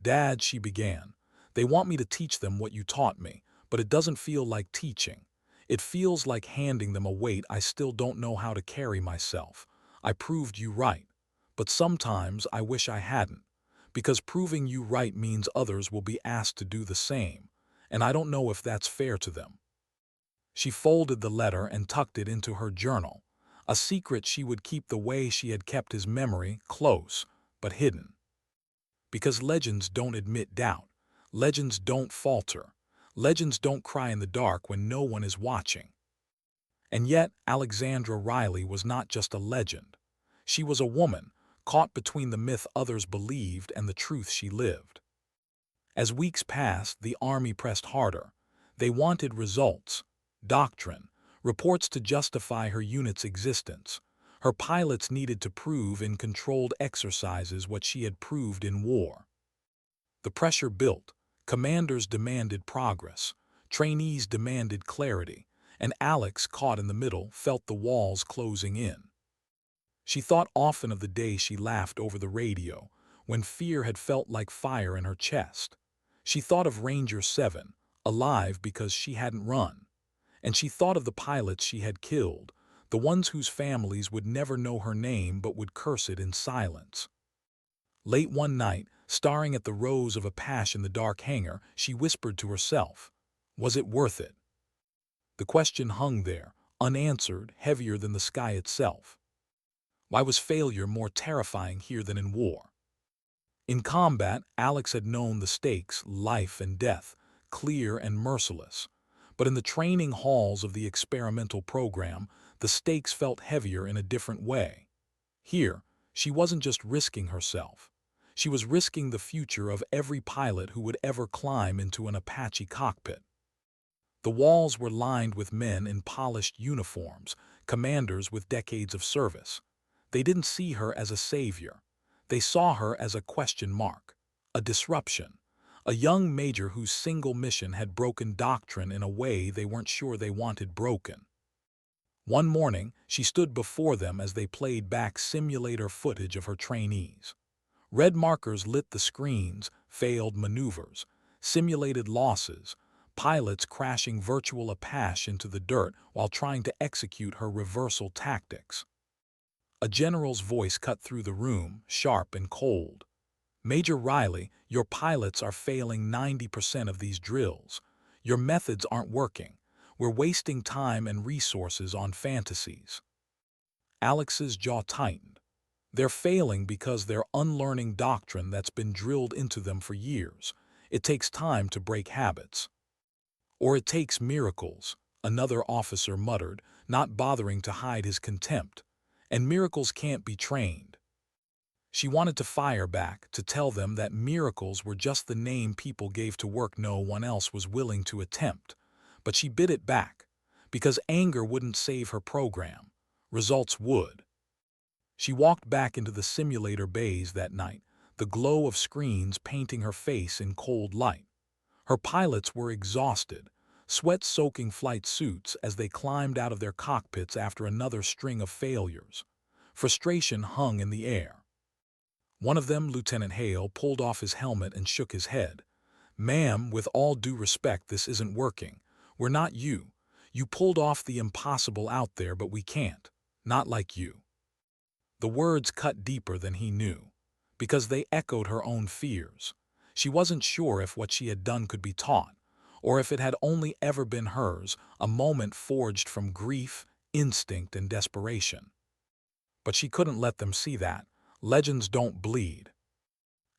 [SPEAKER 1] "Dad," she began, "they want me to teach them what you taught me, but it doesn't feel like teaching. It feels like handing them a weight I still don't know how to carry myself. I proved you right, but sometimes I wish I hadn't, because proving you right means others will be asked to do the same, and I don't know if that's fair to them." She folded the letter and tucked it into her journal, a secret she would keep the way she had kept his memory, close but hidden. Because legends don't admit doubt. Legends don't falter. Legends don't cry in the dark when no one is watching. And yet, Alexandra Riley was not just a legend. She was a woman, caught between the myth others believed and the truth she lived. As weeks passed, the Army pressed harder. They wanted results, doctrine, reports to justify her unit's existence. Her pilots needed to prove in controlled exercises what she had proved in war. The pressure built. Commanders demanded progress. Trainees demanded clarity. And Alex, caught in the middle, felt the walls closing in. She thought often of the day she laughed over the radio, when fear had felt like fire in her chest. She thought of Ranger 7, alive because she hadn't run. And she thought of the pilots she had killed, the ones whose families would never know her name but would curse it in silence. Late one night, staring at the rows of Apache in the dark hangar, she whispered to herself, "Was it worth it?" The question hung there, unanswered, heavier than the sky itself. Why was failure more terrifying here than in war? In combat, Alex had known the stakes, life and death, clear and merciless. But in the training halls of the experimental program, the stakes felt heavier in a different way. Here, she wasn't just risking herself. She was risking the future of every pilot who would ever climb into an Apache cockpit. The walls were lined with men in polished uniforms, commanders with decades of service. They didn't see her as a savior. They saw her as a question mark, a disruption, a young major whose single mission had broken doctrine in a way they weren't sure they wanted broken. One morning, she stood before them as they played back simulator footage of her trainees. Red markers lit the screens, failed maneuvers, simulated losses, pilots crashing virtual Apache into the dirt while trying to execute her reversal tactics. A general's voice cut through the room, sharp and cold. "Major Riley, your pilots are failing 90% of these drills. Your methods aren't working. We're wasting time and resources on fantasies." Alex's jaw tightened. They're failing because they're unlearning doctrine that's been drilled into them for years. It takes time to break habits. "Or it takes miracles," another officer muttered, not bothering to hide his contempt. "And miracles can't be trained." She wanted to fire back, to tell them that miracles were just the name people gave to work no one else was willing to attempt. But she bit it back, because anger wouldn't save her program. Results would. She walked back into the simulator bays that night, the glow of screens painting her face in cold light. Her pilots were exhausted, sweat-soaking flight suits as they climbed out of their cockpits after another string of failures. Frustration hung in the air. One of them, Lieutenant Hale, pulled off his helmet and shook his head. "Ma'am, with all due respect, this isn't working. We're not you. You pulled off the impossible out there, but we can't. Not like you." The words cut deeper than he knew, because they echoed her own fears. She wasn't sure if what she had done could be taught, or if it had only ever been hers, a moment forged from grief, instinct, and desperation. But she couldn't let them see that. Legends don't bleed.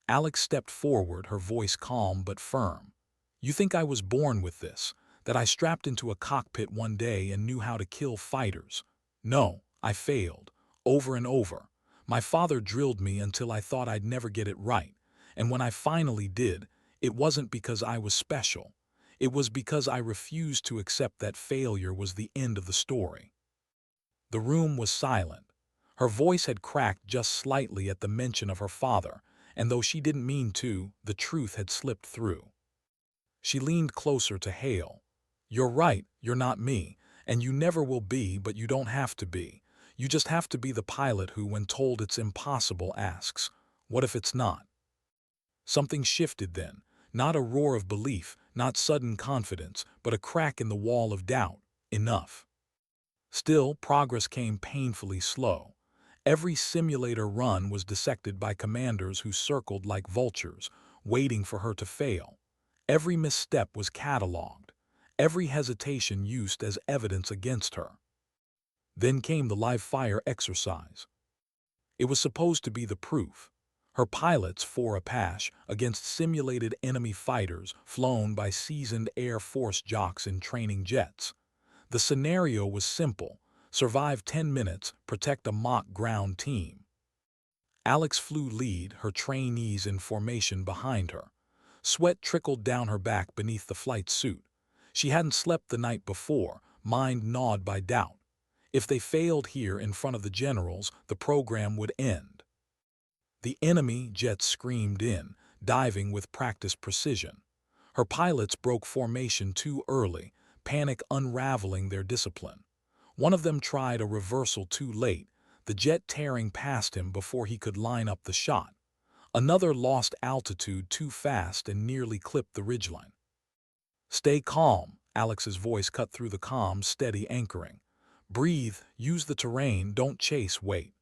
[SPEAKER 1] Alex stepped forward, her voice calm but firm. "You think I was born with this, that I strapped into a cockpit one day and knew how to kill fighters? No, I failed, over and over. My father drilled me until I thought I'd never get it right, and when I finally did, it wasn't because I was special. It was because I refused to accept that failure was the end of the story." The room was silent. Her voice had cracked just slightly at the mention of her father, and though she didn't mean to, the truth had slipped through. She leaned closer to Hale. "You're right, you're not me, and you never will be, but you don't have to be. You just have to be the pilot who, when told it's impossible, asks, 'What if it's not?'" Something shifted then, not a roar of belief, not sudden confidence, but a crack in the wall of doubt. Enough. Still, progress came painfully slow. Every simulator run was dissected by commanders who circled like vultures, waiting for her to fail. Every misstep was catalogued, every hesitation used as evidence against her. Then came the live-fire exercise. It was supposed to be the proof. Her pilots, 4 Apache, against simulated enemy fighters flown by seasoned Air Force jocks in training jets. The scenario was simple: survive 10 minutes, protect a mock ground team. Alex flew lead, her trainees in formation behind her. Sweat trickled down her back beneath the flight suit. She hadn't slept the night before, mind gnawed by doubt. If they failed here in front of the generals, the program would end. The enemy jets screamed in, diving with practiced precision. Her pilots broke formation too early, panic unraveling their discipline. One of them tried a reversal too late, the jet tearing past him before he could line up the shot. Another lost altitude too fast and nearly clipped the ridgeline. "Stay calm," Alex's voice cut through the calm, steady anchoring. Breathe, use the terrain, don't chase, wait.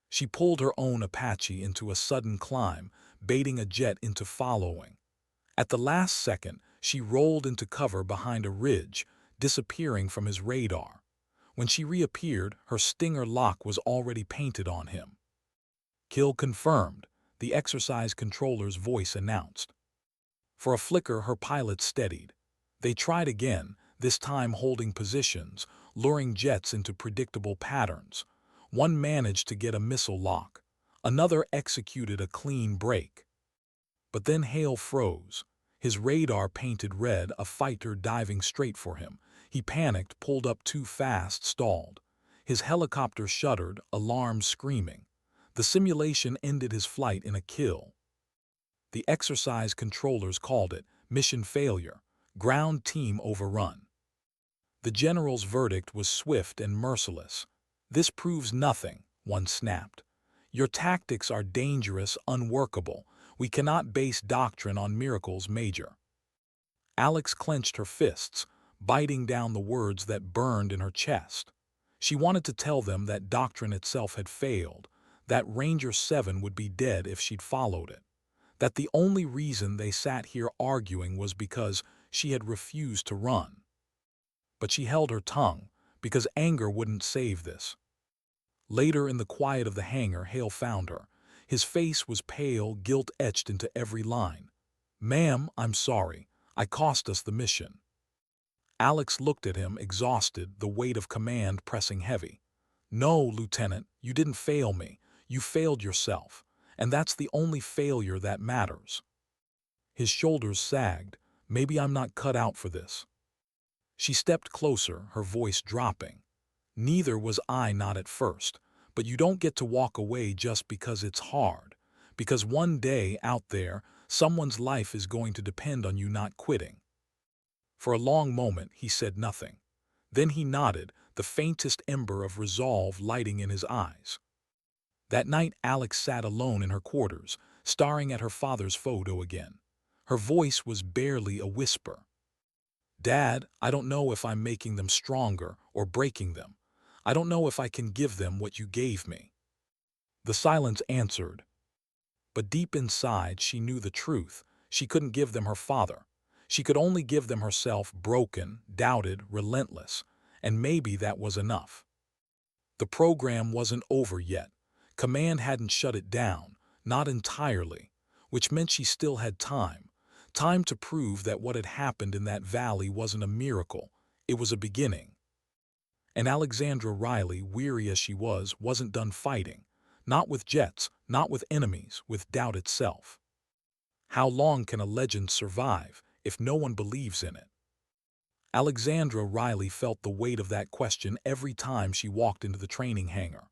[SPEAKER 1] She pulled her own Apache into a sudden climb, baiting a jet into following. At the last second, she rolled into cover behind a ridge, disappearing from his radar. When she reappeared, her Stinger lock was already painted on him. Kill confirmed, the exercise controller's voice announced. For a flicker, her pilot steadied. They tried again, this time holding positions, luring jets into predictable patterns. One managed to get a missile lock. Another executed a clean break. But then Hale froze. His radar painted red, a fighter diving straight for him. He panicked, pulled up too fast, stalled. His helicopter shuddered, alarms screaming. The simulation ended his flight in a kill. The exercise controllers called it mission failure, ground team overrun. The general's verdict was swift and merciless. This proves nothing, one snapped. Your tactics are dangerous, unworkable. We cannot base doctrine on miracles, Major. Alex clenched her fists, biting down the words that burned in her chest. She wanted to tell them that doctrine itself had failed, that Ranger 7 would be dead if she'd followed it, that the only reason they sat here arguing was because she had refused to run. But she held her tongue, because anger wouldn't save this. Later in the quiet of the hangar, Hale found her. His face was pale, guilt etched into every line. "Ma'am, I'm sorry. I cost us the mission." Alex looked at him, exhausted, the weight of command pressing heavy. "No, Lieutenant, you didn't fail me. You failed yourself. And that's the only failure that matters." His shoulders sagged. "Maybe I'm not cut out for this." She stepped closer, her voice dropping. "Neither was I, not at first. But you don't get to walk away just because it's hard. Because one day, out there, someone's life is going to depend on you not quitting." For a long moment, he said nothing. Then he nodded, the faintest ember of resolve lighting in his eyes. That night, Alex sat alone in her quarters, staring at her father's photo again. Her voice was barely a whisper. "Dad, I don't know if I'm making them stronger or breaking them. I don't know if I can give them what you gave me." The silence answered. But deep inside, she knew the truth. She couldn't give them her father. She could only give them herself, broken, doubted, relentless. And maybe that was enough. The program wasn't over yet. Command hadn't shut it down, not entirely, which meant she still had time. Time to prove that what had happened in that valley wasn't a miracle. It was a beginning. And Alexandra Riley, weary as she was, wasn't done fighting. Not with jets, not with enemies, with doubt itself. How long can a legend survive if no one believes in it? Alexandra Riley felt the weight of that question every time she walked into the training hangar.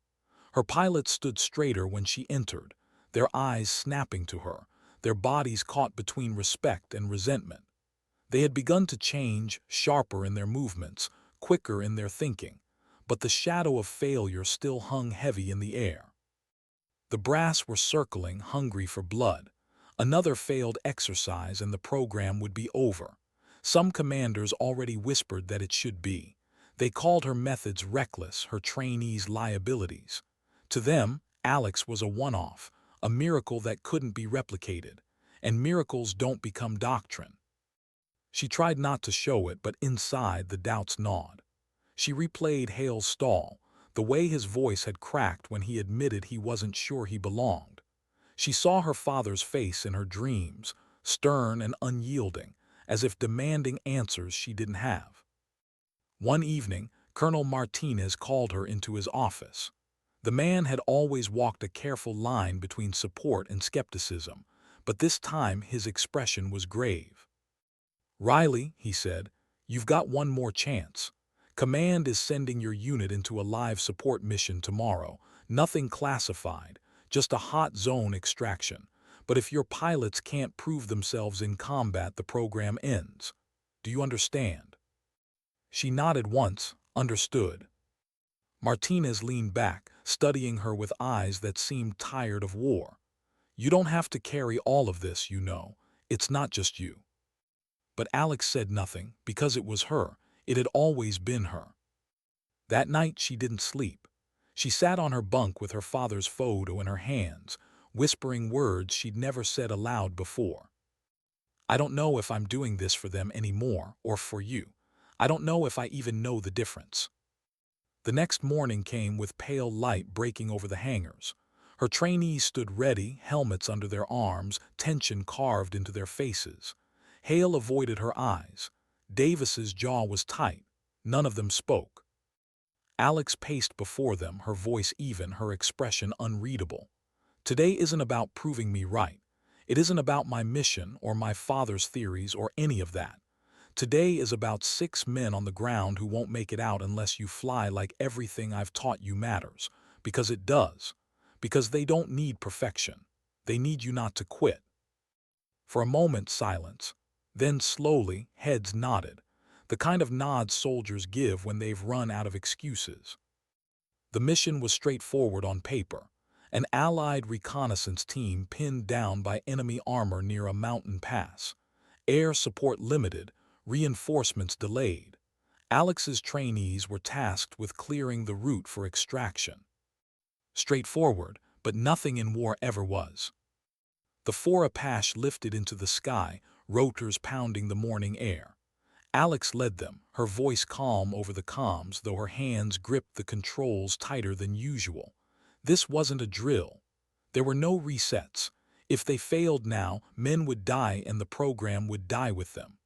[SPEAKER 1] Her pilots stood straighter when she entered, their eyes snapping to her, their bodies caught between respect and resentment. They had begun to change, sharper in their movements, quicker in their thinking, but the shadow of failure still hung heavy in the air. The brass were circling, hungry for blood. Another failed exercise and the program would be over. Some commanders already whispered that it should be. They called her methods reckless, her trainees liabilities. To them, Alex was a one-off, a miracle that couldn't be replicated, and miracles don't become doctrine. She tried not to show it, but inside the doubts gnawed. She replayed Hale's stall, the way his voice had cracked when he admitted he wasn't sure he belonged. She saw her father's face in her dreams, stern and unyielding, as if demanding answers she didn't have. One evening, Colonel Martinez called her into his office. The man had always walked a careful line between support and skepticism, but this time his expression was grave. "Riley," he said, "you've got one more chance. Command is sending your unit into a live support mission tomorrow. Nothing classified, just a hot zone extraction. But if your pilots can't prove themselves in combat, the program ends. Do you understand?" She nodded once, understood. Martinez leaned back, studying her with eyes that seemed tired of war. "You don't have to carry all of this, you know. It's not just you." But Alex said nothing, because it was her. It had always been her. That night she didn't sleep. She sat on her bunk with her father's photo in her hands, whispering words she'd never said aloud before. I don't know if I'm doing this for them anymore or for you. I don't know if I even know the difference. The next morning came with pale light breaking over the hangars. Her trainees stood ready, helmets under their arms, tension carved into their faces. Hale avoided her eyes. Davis's jaw was tight. None of them spoke. Alex paced before them, her voice even, her expression unreadable. Today isn't about proving me right. It isn't about my mission or my father's theories or any of that. Today is about 6 men on the ground who won't make it out unless you fly like everything I've taught you matters. Because it does. Because they don't need perfection. They need you not to quit. For a moment, silence. Then slowly, heads nodded. The kind of nods soldiers give when they've run out of excuses. The mission was straightforward on paper. An Allied reconnaissance team pinned down by enemy armor near a mountain pass. Air support limited, reinforcements delayed. Alex's trainees were tasked with clearing the route for extraction. Straightforward, but nothing in war ever was. The 4 Apache lifted into the sky, rotors pounding the morning air. Alex led them, her voice calm over the comms, though her hands gripped the controls tighter than usual. This wasn't a drill. There were no resets. If they failed now, men would die and the program would die with them.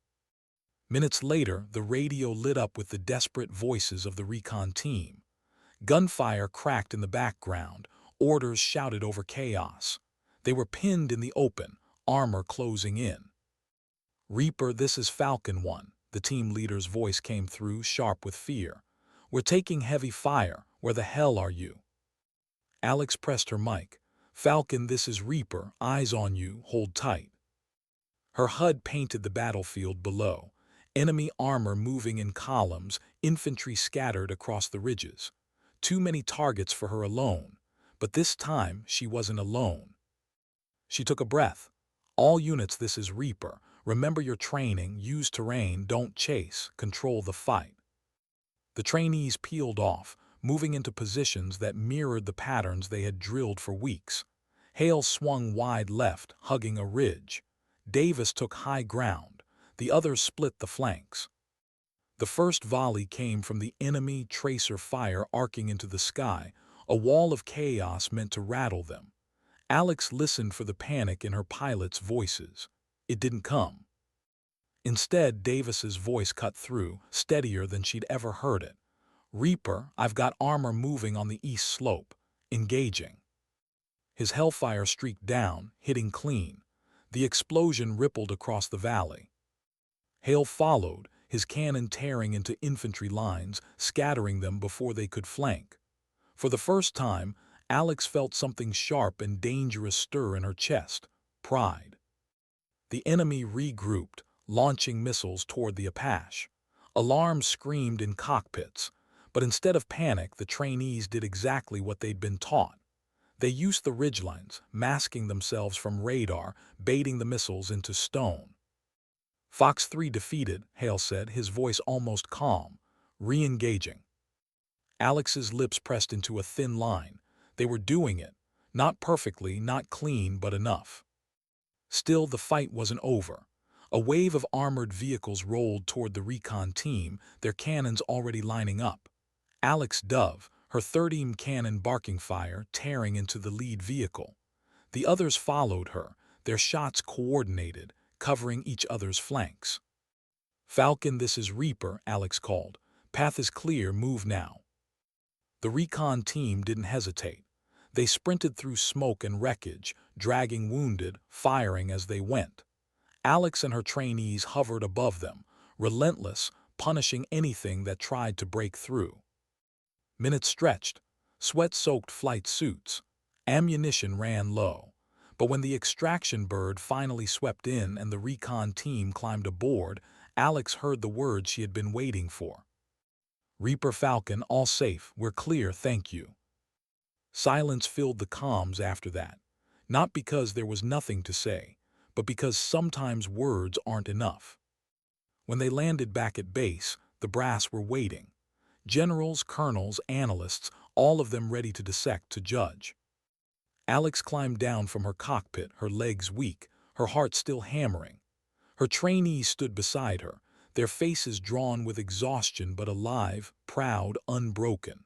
[SPEAKER 1] Minutes later, the radio lit up with the desperate voices of the recon team. Gunfire cracked in the background, orders shouted over chaos. They were pinned in the open, armor closing in. "Reaper, this is Falcon 1. The team leader's voice came through, sharp with fear. "We're taking heavy fire. Where the hell are you?" Alex pressed her mic. "Falcon, this is Reaper. Eyes on you. Hold tight." Her HUD painted the battlefield below. Enemy armor moving in columns, infantry scattered across the ridges. Too many targets for her alone. But this time, she wasn't alone. She took a breath. "All units, this is Reaper. Remember your training, use terrain, don't chase, control the fight." The trainees peeled off, moving into positions that mirrored the patterns they had drilled for weeks. Hale swung wide left, hugging a ridge. Davis took high ground. The others split the flanks. The first volley came from the enemy, tracer fire arcing into the sky, a wall of chaos meant to rattle them. Alex listened for the panic in her pilots' voices. It didn't come. Instead, Davis's voice cut through, steadier than she'd ever heard it. "Reaper, I've got armor moving on the east slope. Engaging." His hellfire streaked down, hitting clean. The explosion rippled across the valley. Hale followed, his cannon tearing into infantry lines, scattering them before they could flank. For the first time, Alex felt something sharp and dangerous stir in her chest: pride. The enemy regrouped, launching missiles toward the Apache. Alarms screamed in cockpits, but instead of panic, the trainees did exactly what they'd been taught. They used the ridgelines, masking themselves from radar, baiting the missiles into stone. "Fox 3 defeated," Hale said, his voice almost calm. "Re-engaging." Alex's lips pressed into a thin line. They were doing it. Not perfectly, not clean, but enough. Still, the fight wasn't over. A wave of armored vehicles rolled toward the recon team, their cannons already lining up. Alex Dove, her 30 cannon barking fire, tearing into the lead vehicle. The others followed her, their shots coordinated, covering each other's flanks. "Falcon, this is Reaper," Alex called. "Path is clear, move now." The recon team didn't hesitate. They sprinted through smoke and wreckage, dragging wounded, firing as they went. Alex and her trainees hovered above them, relentless, punishing anything that tried to break through. Minutes stretched, sweat-soaked flight suits. Ammunition ran low. But when the extraction bird finally swept in and the recon team climbed aboard, Alex heard the words she had been waiting for. "Reaper, Falcon, all safe, we're clear, thank you." Silence filled the comms after that, not because there was nothing to say, but because sometimes words aren't enough. When they landed back at base, the brass were waiting. Generals, colonels, analysts, all of them ready to dissect, to judge. Alex climbed down from her cockpit, her legs weak, her heart still hammering. Her trainees stood beside her, their faces drawn with exhaustion but alive, proud, unbroken.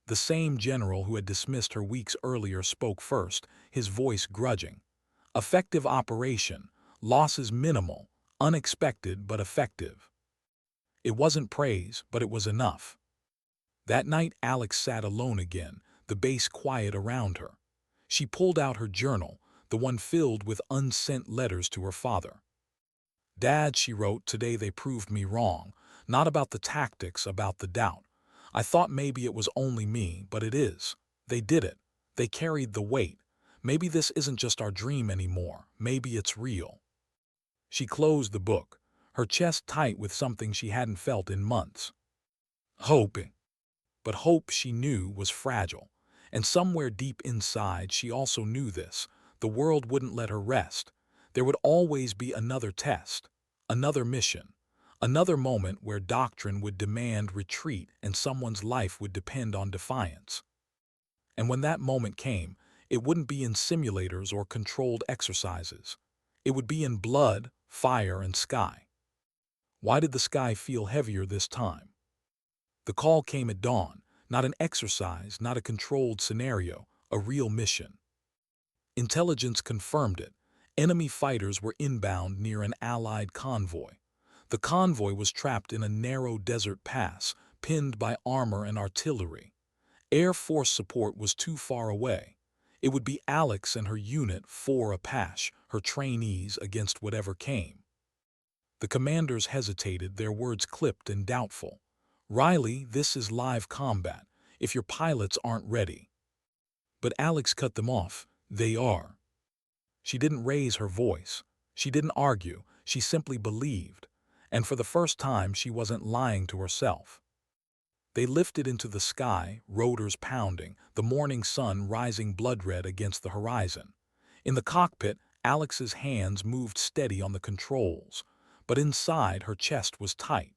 [SPEAKER 1] The same general who had dismissed her weeks earlier spoke first, his voice grudging. Effective operation, losses minimal, unexpected but effective. It wasn't praise, but it was enough. That night Alex sat alone again, the base quiet around her. She pulled out her journal, the one filled with unsent letters to her father. "Dad," she wrote, "today they proved me wrong. Not about the tactics, about the doubt. I thought maybe it was only me, but it is. They did it. They carried the weight. Maybe this isn't just our dream anymore. Maybe it's real." She closed the book, her chest tight with something she hadn't felt in months. Hoping. But hope, she knew, was fragile. And somewhere deep inside she also knew this. The world wouldn't let her rest. There would always be another test, another mission, another moment where doctrine would demand retreat and someone's life would depend on defiance. And when that moment came, it wouldn't be in simulators or controlled exercises. It would be in blood, fire, and sky. Why did the sky feel heavier this time? The call came at dawn, not an exercise, not a controlled scenario, a real mission. Intelligence confirmed it. Enemy fighters were inbound near an Allied convoy. The convoy was trapped in a narrow desert pass, pinned by armor and artillery. Air Force support was too far away. It would be Alex and her unit, 4 Apache, her trainees, against whatever came. The commanders hesitated, their words clipped and doubtful. "Riley, this is live combat, if your pilots aren't ready." But Alex cut them off. "They are." She didn't raise her voice. She didn't argue. She simply believed. And for the first time, she wasn't lying to herself. They lifted into the sky, rotors pounding, the morning sun rising blood-red against the horizon. In the cockpit, Alex's hands moved steady on the controls, but inside her chest was tight.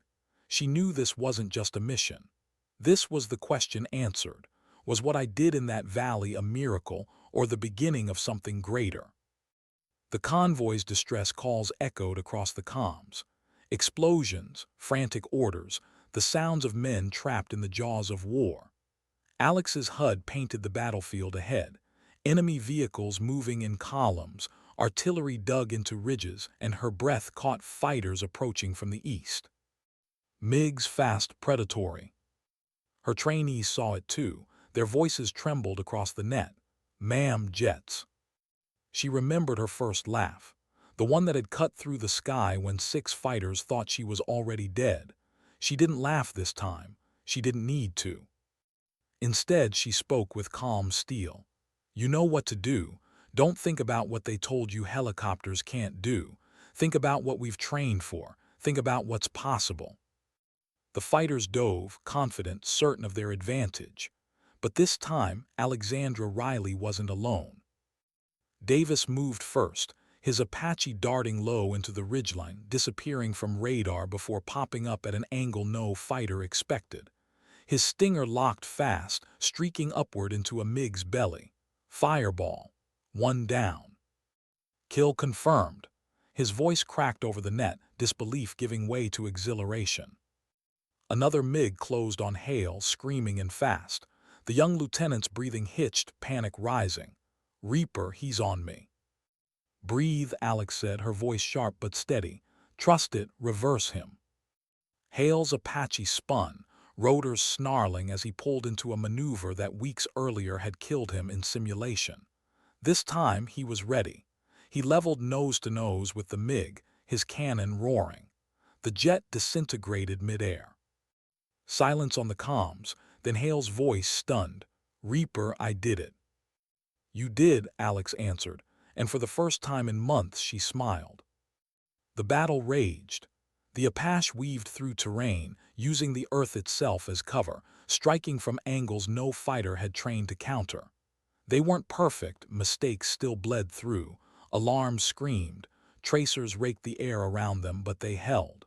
[SPEAKER 1] She knew this wasn't just a mission. This was the question answered. Was what I did in that valley a miracle or the beginning of something greater? The convoy's distress calls echoed across the comms. Explosions, frantic orders, the sounds of men trapped in the jaws of war. Alex's HUD painted the battlefield ahead. Enemy vehicles moving in columns, artillery dug into ridges, and her breath caught fighters approaching from the east. MiGs fast, predatory. Her trainees saw it too. Their voices trembled across the net. "Ma'am, jets." She remembered her first laugh, the one that had cut through the sky when 6 fighters thought she was already dead. She didn't laugh this time. She didn't need to. Instead, she spoke with calm steel. "You know what to do. Don't think about what they told you helicopters can't do. Think about what we've trained for. Think about what's possible." The fighters dove, confident, certain of their advantage. But this time, Alexandra Riley wasn't alone. Davis moved first, his Apache darting low into the ridgeline, disappearing from radar before popping up at an angle no fighter expected. His stinger locked fast, streaking upward into a MiG's belly. Fireball. 1 down. Kill confirmed. His voice cracked over the net, disbelief giving way to exhilaration. Another MiG closed on Hale, screaming and fast. The young lieutenant's breathing hitched, panic rising. "Reaper, he's on me." "Breathe," Alex said, her voice sharp but steady. "Trust it, reverse him." Hale's Apache spun, rotors snarling as he pulled into a maneuver that weeks earlier had killed him in simulation. This time he was ready. He leveled nose to nose with the MiG, his cannon roaring. The jet disintegrated midair. Silence on the comms, then Hale's voice stunned. "Reaper, I did it." "You did," Alex answered, and for the first time in months she smiled. The battle raged. The Apache weaved through terrain, using the earth itself as cover, striking from angles no fighter had trained to counter. They weren't perfect, mistakes still bled through, alarms screamed, tracers raked the air around them, but they held.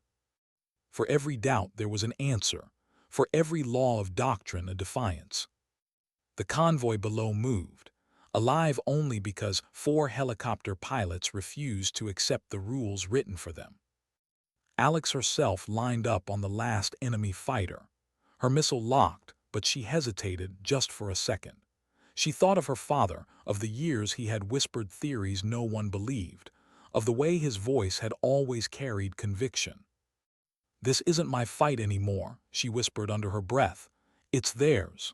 [SPEAKER 1] For every doubt there was an answer. for every law of doctrine a defiance. The convoy below moved, alive only because 4 helicopter pilots refused to accept the rules written for them. Alex herself lined up on the last enemy fighter. Her missile locked, but she hesitated just for a second. She thought of her father, of the years he had whispered theories no one believed, of the way his voice had always carried conviction. "This isn't my fight anymore," she whispered under her breath. "It's theirs."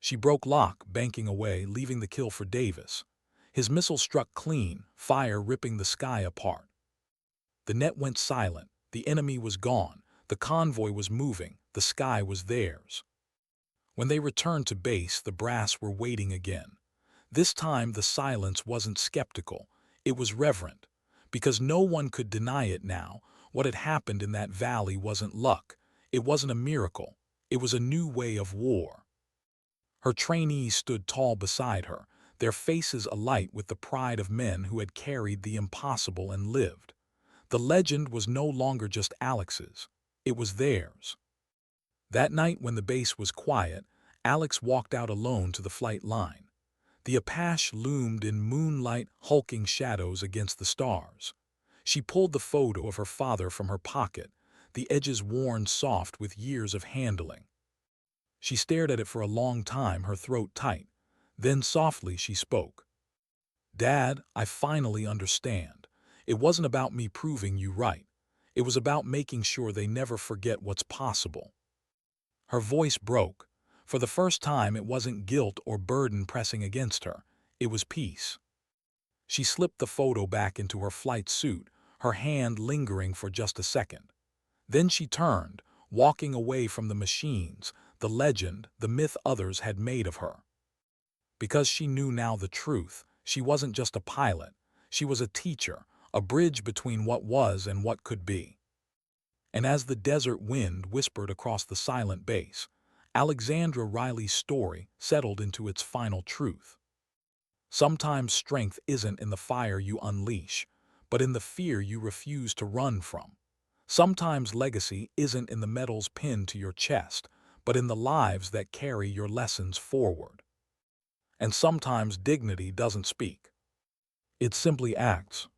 [SPEAKER 1] She broke lock, banking away, leaving the kill for Davis. His missile struck clean, fire ripping the sky apart. The net went silent, the enemy was gone, the convoy was moving, the sky was theirs. When they returned to base, the brass were waiting again. This time the silence wasn't skeptical, it was reverent, because no one could deny it now. What had happened in that valley wasn't luck, it wasn't a miracle, it was a new way of war. Her trainees stood tall beside her, their faces alight with the pride of men who had carried the impossible and lived. The legend was no longer just Alex's, it was theirs. That night when the base was quiet, Alex walked out alone to the flight line. The Apache loomed in moonlight, hulking shadows against the stars. She pulled the photo of her father from her pocket, the edges worn soft with years of handling. She stared at it for a long time, her throat tight. Then softly she spoke. "Dad, I finally understand. It wasn't about me proving you right. It was about making sure they never forget what's possible." Her voice broke. For the first time, it wasn't guilt or burden pressing against her. It was peace. She slipped the photo back into her flight suit, her hand lingering for just a second. Then she turned, walking away from the machines, the legend, the myth others had made of her. Because she knew now the truth, she wasn't just a pilot. She was a teacher, a bridge between what was and what could be. And as the desert wind whispered across the silent base, Alexandra Riley's story settled into its final truth. Sometimes strength isn't in the fire you unleash, but in the fear you refuse to run from. Sometimes legacy isn't in the medals pinned to your chest, but in the lives that carry your lessons forward. And sometimes dignity doesn't speak. It simply acts.